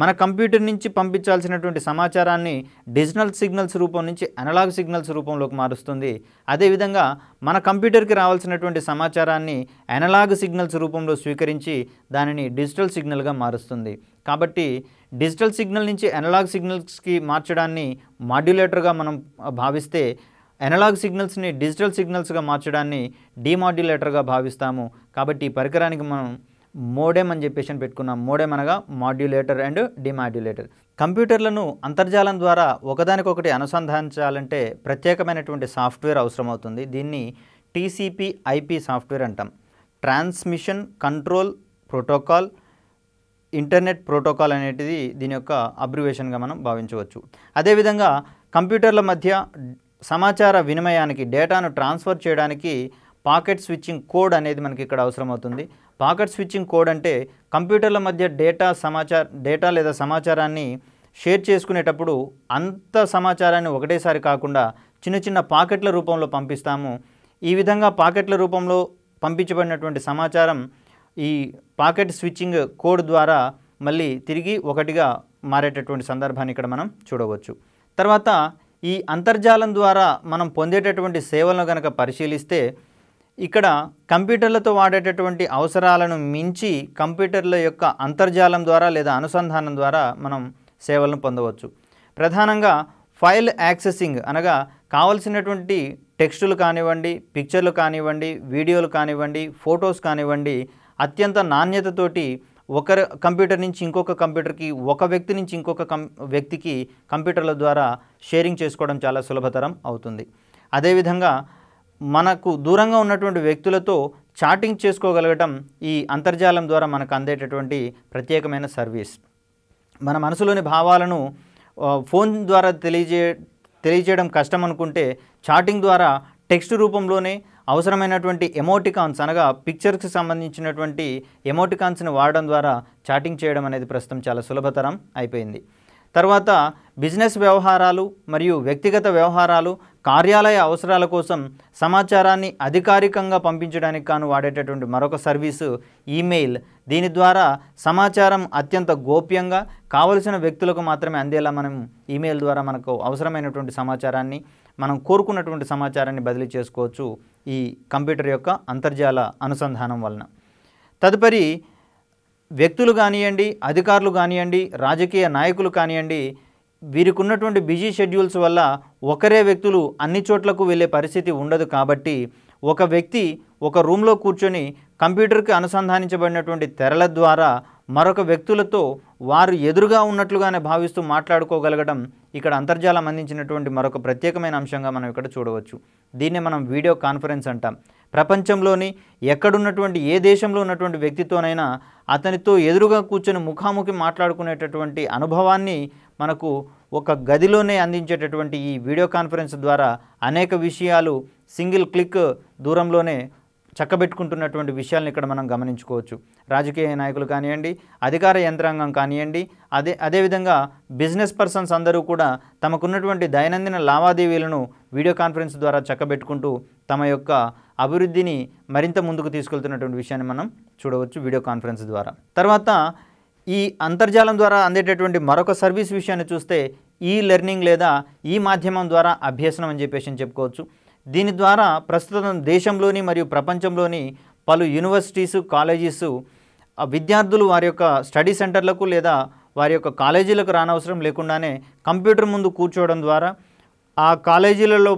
మన కంప్యూటర్ నుంచి పంపించాల్సినటువంటి సమాచారాన్ని డిజిటల్ సిగ్నల్స్ రూపం నుంచి అనలాగ్ సిగ్నల్స్ రూపంలోకి మారుస్తుంది. అదేవిధంగా మన కంప్యూటర్కి రావాల్సినటువంటి సమాచారాన్ని అనలాగ్ సిగ్నల్స్ రూపంలో స్వీకరించి దానిని డిజిటల్ సిగ్నల్గా మారుస్తుంది. కాబట్టి డిజిటల్ సిగ్నల్ నుంచి అనలాగ్ సిగ్నల్స్కి మార్చడాన్ని మాడ్యులేటర్గా మనం భావిస్తే, అనలాగ్ సిగ్నల్స్ని డిజిటల్ సిగ్నల్స్గా మార్చడాన్ని డిమాడ్యులేటర్గా భావిస్తాము. కాబట్టి ఈ పరికరానికి మనం మోడెమ్ అని చెప్పేసి పెట్టుకున్నాం. మోడెమ్ అనగా మాడ్యులేటర్ అండ్ డిమాడ్యులేటర్. కంప్యూటర్లను అంతర్జాలం ద్వారా ఒకదానికొకటి అనుసంధానించాలంటే ప్రత్యేకమైనటువంటి సాఫ్ట్వేర్ అవసరమవుతుంది. దీన్ని TCP/IP సాఫ్ట్వేర్ అంటాం. Transmission control protocol internet protocol అనేటిది దీని యొక్క అబ్రివేషన్గా మనం భావించవచ్చు. అదేవిధంగా కంప్యూటర్ల మధ్య సమాచార వినిమయానికి డేటాను ట్రాన్స్ఫర్ చేయడానికి పాకెట్ స్విచ్చింగ్ కోడ్ అనేది మనకి ఇక్కడ అవసరమవుతుంది. పాకెట్ స్విచ్చింగ్ కోడ్ అంటే కంప్యూటర్ల మధ్య డేటా లేదా సమాచారాన్ని షేర్ చేసుకునేటప్పుడు అంత సమాచారాన్ని ఒకటేసారి కాకుండా చిన్న చిన్న పాకెట్ల రూపంలో పంపిస్తాము. ఈ విధంగా పాకెట్ల రూపంలో పంపించబడినటువంటి సమాచారం ఈ పాకెట్ స్విచ్చింగ్ కోడ్ ద్వారా మళ్ళీ తిరిగి ఒకటిగా మారేటటువంటి సందర్భాన్ని ఇక్కడ మనం చూడవచ్చు. తర్వాత ఈ అంతర్జాలం ద్వారా మనం పొందేటటువంటి సేవలను కనుక పరిశీలిస్తే ఇక్కడ కంప్యూటర్లతో వాడేటటువంటి అవసరాలను మించి కంప్యూటర్ల యొక్క అంతర్జాలం ద్వారా లేదా అనుసంధానం ద్వారా మనం సేవలను పొందవచ్చు. ప్రధానంగా ఫైల్ యాక్సెసింగ్ అనగా కావలసినటువంటి టెక్స్టులు కానివ్వండి, పిక్చర్లు కానివ్వండి, వీడియోలు కానివ్వండి, ఫొటోస్ కానివ్వండి అత్యంత నాణ్యతతోటి ఒక కంప్యూటర్ నుంచి ఇంకొక కంప్యూటర్కి, ఒక వ్యక్తి నుంచి ఇంకొక వ్యక్తికి కంప్యూటర్ల ద్వారా షేరింగ్ చేసుకోవడం చాలా సులభతరం అవుతుంది. అదేవిధంగా మనకు దూరంగా ఉన్నటువంటి వ్యక్తులతో చాటింగ్ చేసుకోగలగటం ఈ అంతర్జాలం ద్వారా మనకు అందేటటువంటి ప్రత్యేకమైన సర్వీస్. మన మనసులోని భావాలను ఫోన్ ద్వారా తెలియజేయడం కష్టం అనుకుంటే చాటింగ్ ద్వారా టెక్స్ట్ రూపంలోనే అవసరమైనటువంటి ఎమోటికాన్స్ అనగా పిక్చర్స్కి సంబంధించినటువంటి ఎమోటికాన్స్ని వాడడం ద్వారా చాటింగ్ చేయడం అనేది ప్రస్తుతం చాలా సులభతరం అయిపోయింది. తర్వాత బిజినెస్ వ్యవహారాలు మరియు వ్యక్తిగత వ్యవహారాలు, కార్యాలయ అవసరాల కోసం సమాచారాన్ని అధికారికంగా పంపించడానికి కాను వాడేటటువంటి మరొక సర్వీసు ఈమెయిల్. దీని ద్వారా సమాచారం అత్యంత గోప్యంగా కావలసిన వ్యక్తులకు మాత్రమే అందేలా మనం ఈమెయిల్ ద్వారా మనకు అవసరమైనటువంటి సమాచారాన్ని, మనం కోరుకున్నటువంటి సమాచారాన్ని బదిలీ చేసుకోవచ్చు ఈ కంప్యూటర్ యొక్క అంతర్జాల అనుసంధానం వలన. తదుపరి వ్యక్తులు కానివ్వండి, అధికారులు కానివ్వండి, రాజకీయ నాయకులు కానివ్వండి, వీరికి ఉన్నటువంటి బిజీ షెడ్యూల్స్ వల్ల ఒకరే వ్యక్తులు అన్ని చోట్లకు వెళ్ళే పరిస్థితి ఉండదు. కాబట్టి ఒక వ్యక్తి ఒక రూమ్లో కూర్చొని కంప్యూటర్కి అనుసంధానించబడినటువంటి తెరల ద్వారా మరొక వ్యక్తులతో వారు ఎదురుగా ఉన్నట్లుగానే భావిస్తూ మాట్లాడుకోగలగడం ఇక్కడ అంతర్జాలం అందించినటువంటి మరొక ప్రత్యేకమైన అంశంగా మనం ఇక్కడ చూడవచ్చు. దీన్నే మనం వీడియో కాన్ఫరెన్స్ అంటాం. ప్రపంచంలోని ఎక్కడున్నటువంటి ఏ దేశంలో ఉన్నటువంటి వ్యక్తితోనైనా అతనితో ఎదురుగా కూర్చొని ముఖాముఖి మాట్లాడుకునేటటువంటి అనుభవాన్ని మనకు ఒక గదిలోనే అందించేటటువంటి ఈ వీడియో కాన్ఫరెన్స్ ద్వారా అనేక విషయాలు సింగిల్ క్లిక్ దూరంలోనే చక్కబెట్టుకుంటున్నటువంటి విషయాలను ఇక్కడ మనం గమనించుకోవచ్చు. రాజకీయ నాయకులు కానివ్వండి, అధికార యంత్రాంగం కానివ్వండి, అదేవిధంగా బిజినెస్ పర్సన్స్ అందరూ కూడా తమకున్నటువంటి దైనందిన లావాదేవీలను వీడియో కాన్ఫరెన్స్ ద్వారా చక్కబెట్టుకుంటూ తమ యొక్క అభివృద్ధిని మరింత ముందుకు తీసుకెళ్తున్నటువంటి విషయాన్ని మనం చూడవచ్చు వీడియో కాన్ఫరెన్స్ ద్వారా. తర్వాత ఈ అంతర్జాలం ద్వారా అందేటటువంటి మరొక సర్వీస్ విషయాన్ని చూస్తే ఈ లెర్నింగ్ లేదా ఈ మాధ్యమం ద్వారా అభ్యసనం అని చెప్పేసి చెప్పుకోవచ్చు. దీని ద్వారా ప్రస్తుతం దేశంలోని మరియు ప్రపంచంలోని పలు యూనివర్సిటీసు, కాలేజీసు విద్యార్థులు వారి యొక్క స్టడీ సెంటర్లకు లేదా వారి యొక్క కాలేజీలకు రానవసరం లేకుండానే కంప్యూటర్ ముందు కూర్చోవడం ద్వారా ఆ కాలేజీలలో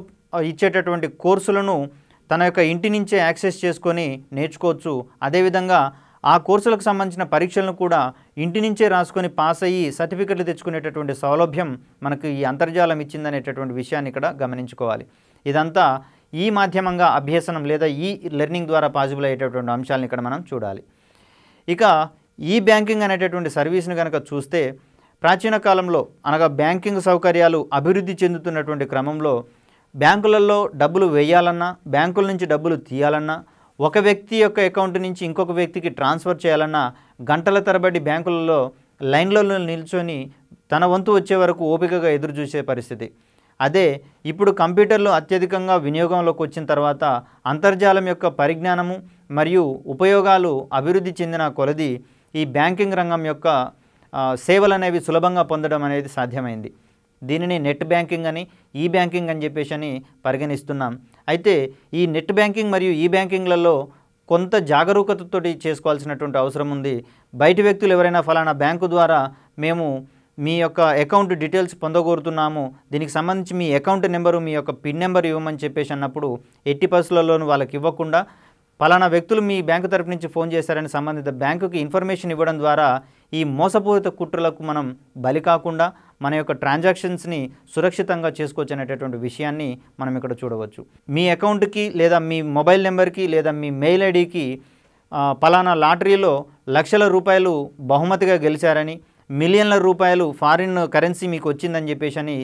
ఇచ్చేటటువంటి కోర్సులను తన యొక్క ఇంటి నుంచే యాక్సెస్ చేసుకొని నేర్చుకోవచ్చు. అదేవిధంగా ఆ కోర్సులకు సంబంధించిన పరీక్షలను కూడా ఇంటి నుంచే రాసుకొని పాస్ అయ్యి సర్టిఫికెట్లు తెచ్చుకునేటటువంటి సౌలభ్యం మనకు ఈ అంతర్జాలం ఇచ్చిందనేటటువంటి విషయాన్ని ఇక్కడ గమనించుకోవాలి. ఇదంతా ఈ మాధ్యమంగా అభ్యసనం లేదా ఈ లెర్నింగ్ ద్వారా పాసిబుల్ అయ్యేటటువంటి అంశాలను ఇక్కడ మనం చూడాలి. ఇక ఈ బ్యాంకింగ్ అనేటటువంటి సర్వీస్ని కనుక చూస్తే ప్రాచీన కాలంలో అనగా బ్యాంకింగ్ సౌకర్యాలు అభివృద్ధి చెందుతున్నటువంటి క్రమంలో బ్యాంకులలో డబ్బులు వేయాలన్నా, బ్యాంకుల నుంచి డబ్బులు తీయాలన్నా, ఒక వ్యక్తి యొక్క అకౌంట్ నుంచి ఇంకొక వ్యక్తికి ట్రాన్స్ఫర్ చేయాలన్నా గంటల తరబడి బ్యాంకులలో లైన్లలో నిల్చొని తన వంతు వచ్చే వరకు ఓపికగా ఎదురు చూసే పరిస్థితి. అదే ఇప్పుడు కంప్యూటర్లు అత్యధికంగా వినియోగంలోకి వచ్చిన తర్వాత అంతర్జాలం యొక్క పరిజ్ఞానము మరియు ఉపయోగాలు అభివృద్ధి చెందిన కొలది ఈ బ్యాంకింగ్ రంగం యొక్క సేవలు అనేవి సులభంగా పొందడం అనేది సాధ్యమైంది. దీనిని నెట్ బ్యాంకింగ్ అని, ఈ బ్యాంకింగ్ అని చెప్పేసి పరిగణిస్తున్నాం. అయితే ఈ నెట్ బ్యాంకింగ్ మరియు ఈ బ్యాంకింగ్లలో కొంత జాగరూకతతో చేసుకోవాల్సినటువంటి అవసరం ఉంది. బయటి వ్యక్తులు ఎవరైనా ఫలానా బ్యాంకు ద్వారా మేము మీ యొక్క అకౌంట్ డీటెయిల్స్ పొందగోరుతున్నాము, దీనికి సంబంధించి మీ అకౌంట్ నెంబరు, మీ యొక్క పిన్ నెంబర్ ఇవ్వమని చెప్పేసి అన్నప్పుడు ఎట్టి పరిస్థితులలోనూ వాళ్ళకి ఇవ్వకుండా ఫలానా వ్యక్తులు మీ బ్యాంకు తరపు నుంచి ఫోన్ చేశారని సంబంధిత బ్యాంకుకి ఇన్ఫర్మేషన్ ఇవ్వడం ద్వారా ఈ మోసపూరిత కుట్రలకు మనం బలి కాకుండా మన యొక్క ట్రాన్సాక్షన్స్ని సురక్షితంగా చేసుకోవచ్చు అనేటటువంటి విషయాన్ని మనం ఇక్కడ చూడవచ్చు. మీ అకౌంట్కి లేదా మీ మొబైల్ నెంబర్కి లేదా మీ మెయిల్ ఐడికి పలానా లాటరీలో లక్షల రూపాయలు బహుమతిగా గెలిచారని, మిలియన్ల రూపాయలు ఫారిన్ కరెన్సీ మీకు వచ్చిందని చెప్పేసి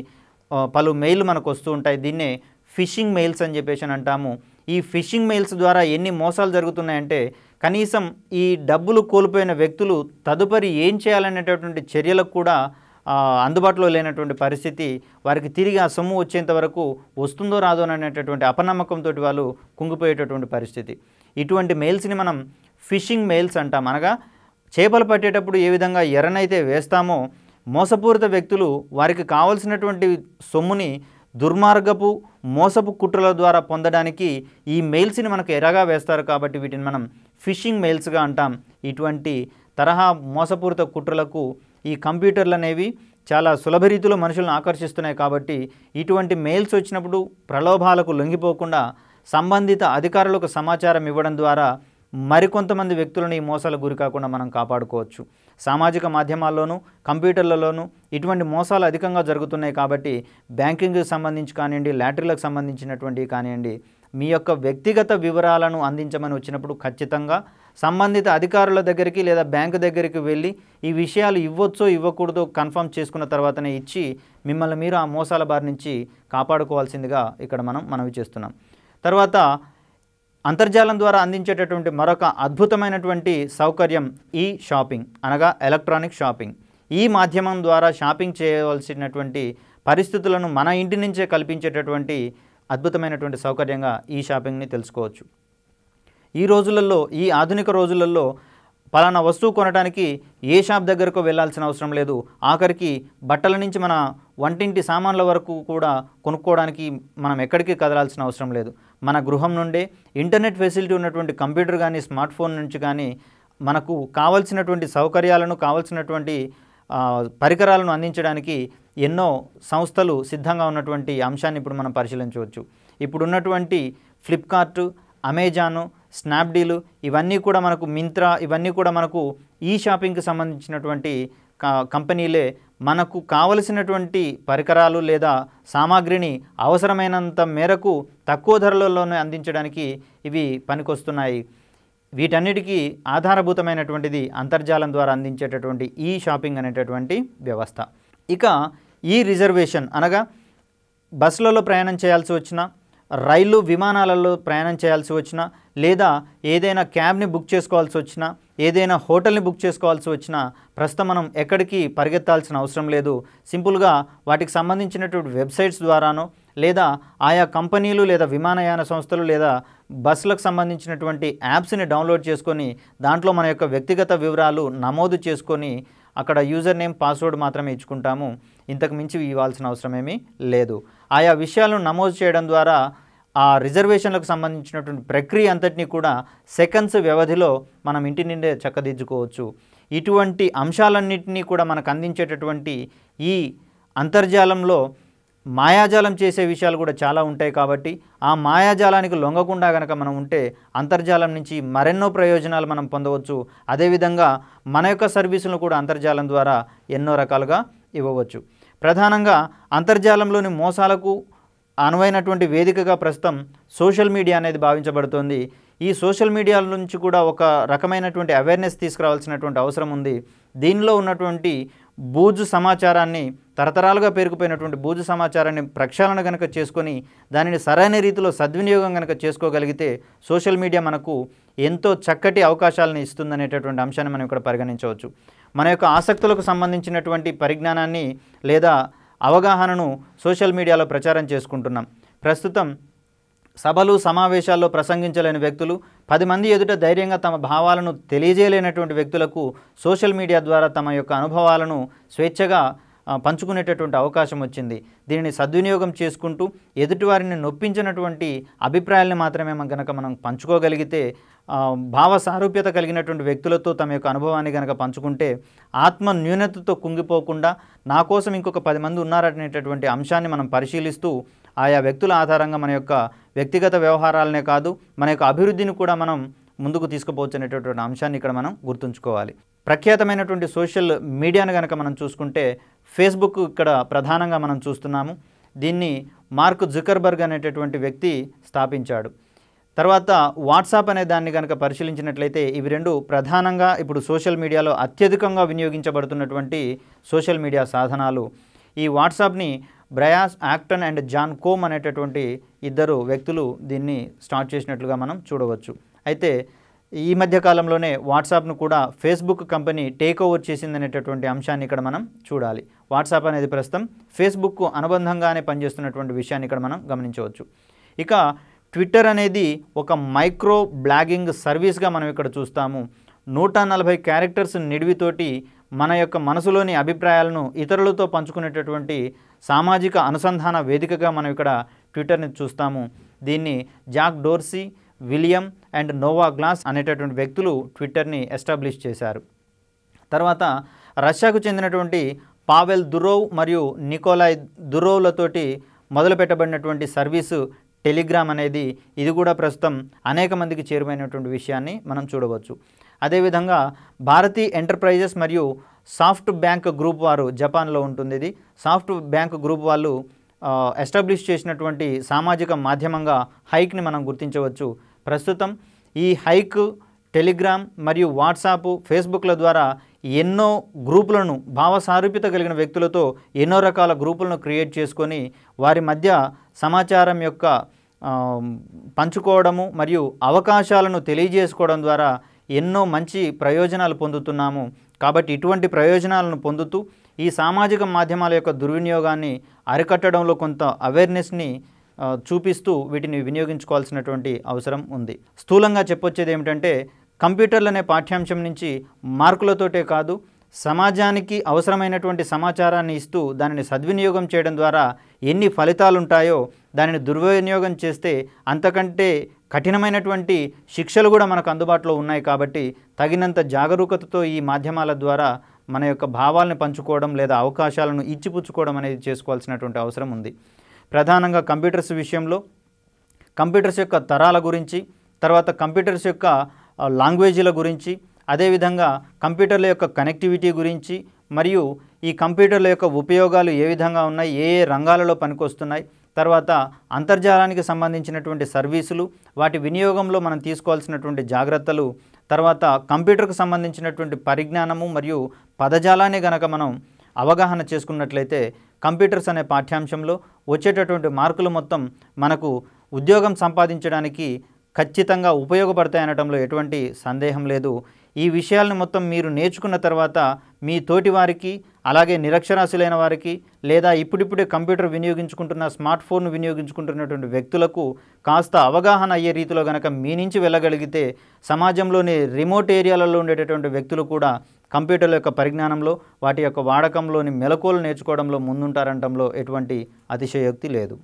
పలు మెయిల్ మనకు వస్తూ ఉంటాయి. దీన్నే ఫిషింగ్ మెయిల్స్ అని చెప్పేసి అంటాము. ఈ ఫిషింగ్ మెయిల్స్ ద్వారా ఎన్ని మోసాలు జరుగుతున్నాయంటే కనీసం ఈ డబ్బులు కోల్పోయిన వ్యక్తులు తదుపరి ఏం చేయాలనేటటువంటి చర్యలకు కూడా అందుబాటులో లేనటువంటి పరిస్థితి, వారికి తిరిగి ఆ సొమ్ము వచ్చేంత వరకు వస్తుందో రాదో అనేటటువంటి అపనమ్మకంతో వాళ్ళు కుంగిపోయేటటువంటి పరిస్థితి. ఇటువంటి మెయిల్స్ని మనం ఫిషింగ్ మెయిల్స్ అంటాం. అనగా చేపలు పట్టేటప్పుడు ఏ విధంగా ఎరనైతే వేస్తామో మోసపూరిత వ్యక్తులు వారికి కావలసినటువంటి సొమ్ముని దుర్మార్గపు మోసపు కుట్రల ద్వారా పొందడానికి ఈ మెయిల్స్ని మనకు ఎరగా వేస్తారు. కాబట్టి వీటిని మనం ఫిషింగ్ మెయిల్స్గా అంటాం. ఇటువంటి తరహా మోసపూరిత కుట్రలకు ఈ కంప్యూటర్లు అనేవి చాలా సులభ రీతిలో మనుషులను ఆకర్షిస్తున్నాయి. కాబట్టి ఇటువంటి మెయిల్స్ వచ్చినప్పుడు ప్రలోభాలకు లొంగిపోకుండా సంబంధిత అధికారులకు సమాచారం ఇవ్వడం ద్వారా మరికొంతమంది వ్యక్తులను ఈ మోసాలకు గురి కాకుండా మనం కాపాడుకోవచ్చు. సామాజిక మాధ్యమాల్లోనూ కంప్యూటర్లలోనూ ఇటువంటి మోసాలు అధికంగా జరుగుతున్నాయి. కాబట్టి బ్యాంకింగ్కి సంబంధించి కానివ్వండి, లాటరీలకు సంబంధించినటువంటివి కానివ్వండి, మీ యొక్క వ్యక్తిగత వివరాలను అందించమని వచ్చినప్పుడు ఖచ్చితంగా సంబంధిత అధికారుల దగ్గరికి లేదా బ్యాంకు దగ్గరికి వెళ్ళి ఈ విషయాలు ఇవ్వచ్చో ఇవ్వకూడదో కన్ఫర్మ్ చేసుకున్న తర్వాతనే ఇచ్చి మిమ్మల్ని మీరు ఆ మోసాల బారి నుంచి కాపాడుకోవాల్సిందిగా ఇక్కడ మనం మనవి చేస్తున్నాం. తర్వాత అంతర్జాలం ద్వారా అందించేటటువంటి మరొక అద్భుతమైనటువంటి సౌకర్యం ఈ షాపింగ్, అనగా ఎలక్ట్రానిక్ షాపింగ్. ఈ మాధ్యమం ద్వారా షాపింగ్ చేయవలసినటువంటి పరిస్థితులను మన ఇంటి నుంచే కల్పించేటటువంటి అద్భుతమైనటువంటి సౌకర్యంగా ఈ షాపింగ్ని తెలుసుకోవచ్చు. ఈ రోజులలో, ఈ ఆధునిక రోజులలో పలానా వస్తువు కొనడానికి ఏ షాప్ దగ్గరకు వెళ్ళాల్సిన అవసరం లేదు. ఆఖరికి బట్టల నుంచి మన వంటింటి సామాన్ల వరకు కూడా కొనుక్కోవడానికి మనం ఎక్కడికి కదలాల్సిన అవసరం లేదు. మన గృహం నుండే ఇంటర్నెట్ ఫెసిలిటీ ఉన్నటువంటి కంప్యూటర్ కానీ, స్మార్ట్ ఫోన్ నుంచి కానీ మనకు కావాల్సినటువంటి సౌకర్యాలను, కావాల్సినటువంటి పరికరాలను అందించడానికి ఎన్నో సంస్థలు సిద్ధంగా ఉన్నటువంటి అంశాన్ని ఇప్పుడు మనం పరిశీలించవచ్చు. ఇప్పుడున్నటువంటి ఫ్లిప్కార్ట్, అమెజాను, స్నాప్డీలు, ఇవన్నీ కూడా మనకు మింత్రా, ఇవన్నీ కూడా మనకు ఈ షాపింగ్కి సంబంధించినటువంటి కంపెనీలే. మనకు కావలసినటువంటి పరికరాలు లేదా సామాగ్రిని అవసరమైనంత మేరకు తక్కువ ధరలలోనే అందించడానికి ఇవి పనికొస్తున్నాయి. వీటన్నిటికీ ఆధారభూతమైనటువంటిది అంతర్జాలం ద్వారా అందించేటటువంటి ఈ షాపింగ్ అనేటటువంటి వ్యవస్థ. ఇక ఈ రిజర్వేషన్, అనగా బస్సులలో ప్రయాణం చేయాల్సి వచ్చినా, రైలు విమానాలలో ప్రయాణం చేయాల్సి వచ్చినా, లేదా ఏదైనా క్యాబ్ని బుక్ చేసుకోవాల్సి వచ్చినా, ఏదైనా హోటల్ని బుక్ చేసుకోవాల్సి వచ్చినా ప్రస్తుతం మనం ఎక్కడికి పరిగెత్తాల్సిన అవసరం లేదు. సింపుల్గా వాటికి సంబంధించినటువంటి వెబ్సైట్స్ ద్వారానో, లేదా ఆయా కంపెనీలు లేదా విమానయాన సంస్థలు లేదా బస్సులకు సంబంధించినటువంటి యాప్స్ని డౌన్లోడ్ చేసుకొని దాంట్లో మన యొక్క వ్యక్తిగత వివరాలు నమోదు చేసుకొని అక్కడ యూజర్ నేమ్, పాస్వర్డ్ మాత్రమే ఇచ్చుకుంటాము. ఇంతకు మించి ఇవ్వాల్సిన అవసరం ఏమీ లేదు. ఆయా విషయాలను నమోదు చేయడం ద్వారా ఆ రిజర్వేషన్లకు సంబంధించినటువంటి ప్రక్రియ అంతటినీ కూడా సెకండ్స్ వ్యవధిలో మనం ఇంటి నుండే చక్కదిద్దుకోవచ్చు. ఇటువంటి అంశాలన్నింటినీ కూడా మనకు అందించేటటువంటి ఈ అంతర్జాలంలో మాయాజాలం చేసే విషయాలు కూడా చాలా ఉంటాయి. కాబట్టి ఆ మాయాజాలానికి లొంగకుండా కనుక మనం ఉంటే అంతర్జాలం నుంచి మరెన్నో ప్రయోజనాలు మనం పొందవచ్చు. అదేవిధంగా మన యొక్క సర్వీసులను కూడా అంతర్జాలం ద్వారా ఎన్నో రకాలుగా ఇవ్వవచ్చు. ప్రధానంగా అంతర్జాలంలోని మోసాలకు అనువైనటువంటి వేదికగా ప్రస్తుతం సోషల్ మీడియా అనేది భావించబడుతోంది. ఈ సోషల్ మీడియా నుంచి కూడా ఒక రకమైనటువంటి అవేర్నెస్ తీసుకురావాల్సినటువంటి అవసరం ఉంది. దీనిలో ఉన్నటువంటి బూజు సమాచారాన్ని, తరతరాలుగా పేరుకుపోయినటువంటి బూజు సమాచారాన్ని ప్రక్షాళన కనుక చేసుకొని దానిని సరైన రీతిలో సద్వినియోగం కనుక చేసుకోగలిగితే సోషల్ మీడియా మనకు ఎంతో చక్కటి అవకాశాలను ఇస్తుందనేటటువంటి అంశాన్ని మనం ఇక్కడ పరిగణించవచ్చు. మన యొక్క ఆసక్తులకు సంబంధించినటువంటి పరిజ్ఞానాన్ని లేదా అవగాహనను సోషల్ మీడియాలో ప్రచారం చేసుకుంటున్నాం. ప్రస్తుతం సభలు, సమావేశాల్లో ప్రసంగించలేని వ్యక్తులు, 10 మంది ఎదుట ధైర్యంగా తమ భావాలను తెలియజేయలేనటువంటి వ్యక్తులకు సోషల్ మీడియా ద్వారా తమ యొక్క అనుభవాలను స్వేచ్ఛగా పంచుకునేటటువంటి అవకాశం వచ్చింది. దీనిని సద్వినియోగం చేసుకుంటూ ఎదుటివారిని నొప్పించినటువంటి అభిప్రాయాలను మాత్రమే కనుక మనం పంచుకోగలిగితే, భావ సారూప్యత కలిగినటువంటి వ్యక్తులతో తమ యొక్క అనుభవాన్ని కనుక పంచుకుంటే ఆత్మ న్యూనతతో కుంగిపోకుండా నా కోసం ఇంకొక 10 మంది ఉన్నారనేటటువంటి అంశాన్ని మనం పరిశీలిస్తూ ఆయా వ్యక్తుల ఆధారంగా మన యొక్క వ్యక్తిగత వ్యవహారాలనే కాదు, మన యొక్క అభివృద్ధిని కూడా మనం ముందుకు తీసుకుపోవచ్చు అనేటటువంటి అంశాన్ని ఇక్కడ మనం గుర్తుంచుకోవాలి. ప్రఖ్యాతమైనటువంటి సోషల్ మీడియాను కనుక మనం చూసుకుంటే ఫేస్బుక్ ఇక్కడ ప్రధానంగా మనం చూస్తున్నాము. దీన్ని మార్క్ జుకర్బర్గ్ అనేటటువంటి వ్యక్తి స్థాపించాడు. తర్వాత వాట్సాప్ అనే దాన్ని కనుక పరిశీలించినట్లయితే ఇవి రెండు ప్రధానంగా ఇప్పుడు సోషల్ మీడియాలో అత్యధికంగా వినియోగించబడుతున్నటువంటి సోషల్ మీడియా సాధనాలు. ఈ వాట్సాప్ని బ్రయాస్ యాక్టన్ అండ్ జాన్ కోమ్ అనేటటువంటి ఇద్దరు వ్యక్తులు దీన్ని స్టార్ట్ చేసినట్లుగా మనం చూడవచ్చు. అయితే ఈ మధ్య కాలంలోనే వాట్సాప్ను కూడా ఫేస్బుక్ కంపెనీ టేక్ ఓవర్ చేసిందనేటటువంటి అంశాన్ని ఇక్కడ మనం చూడాలి. వాట్సాప్ అనేది ప్రస్తుతం ఫేస్బుక్కు అనుబంధంగానే పనిచేస్తున్నటువంటి విషయాన్ని ఇక్కడ మనం గమనించవచ్చు. ఇక ట్విట్టర్ అనేది ఒక మైక్రో బ్లాగింగ్ సర్వీస్గా మనం ఇక్కడ చూస్తాము. 140 క్యారెక్టర్స్ నిడివితోటి మన యొక్క మనసులోని అభిప్రాయాలను ఇతరులతో పంచుకునేటటువంటి సామాజిక అనుసంధాన వేదికగా మనం ఇక్కడ ట్విట్టర్ని చూస్తాము. దీన్ని Jack Dorsey, William and Noah Glass అనేటటువంటి వ్యక్తులు ట్విట్టర్ని ఎస్టాబ్లిష్ చేశారు. తర్వాత రష్యాకు చెందినటువంటి పావెల్ దురోవ్ మరియు నికోలాయ్ దురోవ్లతోటి మొదలుపెట్టబడినటువంటి సర్వీసు టెలిగ్రామ్ అనేది ఇది కూడా ప్రస్తుతం అనేక మందికి చేరువైనటువంటి విషయాన్ని మనం చూడవచ్చు. అదేవిధంగా భారతీ ఎంటర్ప్రైజెస్ మరియు సాఫ్ట్ బ్యాంక్ గ్రూప్ వారు, జపాన్లో ఉంటుంది ఇది, సాఫ్ట్ బ్యాంక్ గ్రూప్ వాళ్ళు ఎస్టాబ్లిష్ చేసినటువంటి సామాజిక మాధ్యమంగా హైక్ని మనం గుర్తించవచ్చు. ప్రస్తుతం ఈ హైక్, టెలిగ్రామ్ మరియు వాట్సాప్, ఫేస్బుక్ల ద్వారా ఎన్నో గ్రూపులను, భావసారూప్యత కలిగిన వ్యక్తులతో ఎన్నో రకాల గ్రూపులను క్రియేట్ చేసుకొని వారి మధ్య సమాచారం యొక్క పంచుకోవడము మరియు అవకాశాలను తెలియజేసుకోవడం ద్వారా ఎన్నో మంచి ప్రయోజనాలు పొందుతున్నాము. కాబట్టి ఇటువంటి ప్రయోజనాలను పొందుతూ ఈ సామాజిక మాధ్యమాల యొక్క దుర్వినియోగాన్ని అరికట్టడంలో కొంత అవేర్నెస్ని చూపిస్తూ వీటిని వినియోగించుకోవాల్సినటువంటి అవసరం ఉంది. స్థూలంగా చెప్పొచ్చేది ఏమిటంటే కంప్యూటర్లు అనే పాఠ్యాంశం నుంచి మార్కులతోటే కాదు, సమాజానికి అవసరమైనటువంటి సమాచారాన్ని ఇస్తూ దానిని సద్వినియోగం చేయడం ద్వారా ఎన్ని ఫలితాలు ఉంటాయో దానిని దుర్వినియోగం చేస్తే అంతకంటే కఠినమైనటువంటి శిక్షలు కూడా మనకు అందుబాటులో ఉన్నాయి. కాబట్టి తగినంత జాగరూకతతో ఈ మాధ్యమాల ద్వారా మన యొక్క భావాలను పంచుకోవడం లేదా అవకాశాలను ఇచ్చిపుచ్చుకోవడం అనేది చేసుకోవాల్సినటువంటి అవసరం ఉంది. ప్రధానంగా కంప్యూటర్స్ విషయంలో కంప్యూటర్స్ యొక్క తరాల గురించి, తర్వాత కంప్యూటర్స్ యొక్క లాంగ్వేజీల గురించి, అదేవిధంగా కంప్యూటర్ల యొక్క కనెక్టివిటీ గురించి మరియు ఈ కంప్యూటర్ల యొక్క ఉపయోగాలు ఏ విధంగా ఉన్నాయి, ఏ ఏ రంగాలలో పనికొస్తున్నాయి, తర్వాత అంతర్జాలానికి సంబంధించినటువంటి సర్వీసులు, వాటి వినియోగంలో మనం తీసుకోవాల్సినటువంటి జాగ్రత్తలు, తర్వాత కంప్యూటర్కు సంబంధించినటువంటి పరిజ్ఞానము మరియు పదజాలాన్ని గనక మనం అవగాహన చేసుకున్నట్లయితే కంప్యూటర్స్ అనే పాఠ్యాంశంలో వచ్చేటటువంటి మార్కులు మొత్తం మనకు ఉద్యోగం సంపాదించడానికి ఖచ్చితంగా ఉపయోగపడతాయనడంలో ఎటువంటి సందేహం లేదు. ఈ విషయాలను మొత్తం మీరు నేర్చుకున్న తర్వాత మీ తోటి వారికి, అలాగే నిరక్షరాస్యులైన వారికి, లేదా ఇప్పుడిప్పుడే కంప్యూటర్ వినియోగించుకుంటున్న, స్మార్ట్ ఫోన్ వినియోగించుకుంటున్నటువంటి వ్యక్తులకు కాస్త అవగాహన అయ్యే రీతిలో కనుక మీ నుంచి వెళ్ళగలిగితే సమాజంలోని రిమోట్ ఏరియాలలో ఉండేటటువంటి వ్యక్తులు కూడా కంప్యూటర్ల యొక్క పరిజ్ఞానంలో, వాటి యొక్క వాడకంలోని మెలకువలు నేర్చుకోవడంలో ముందుంటారనడంలో ఎటువంటి అతిశయోక్తి లేదు.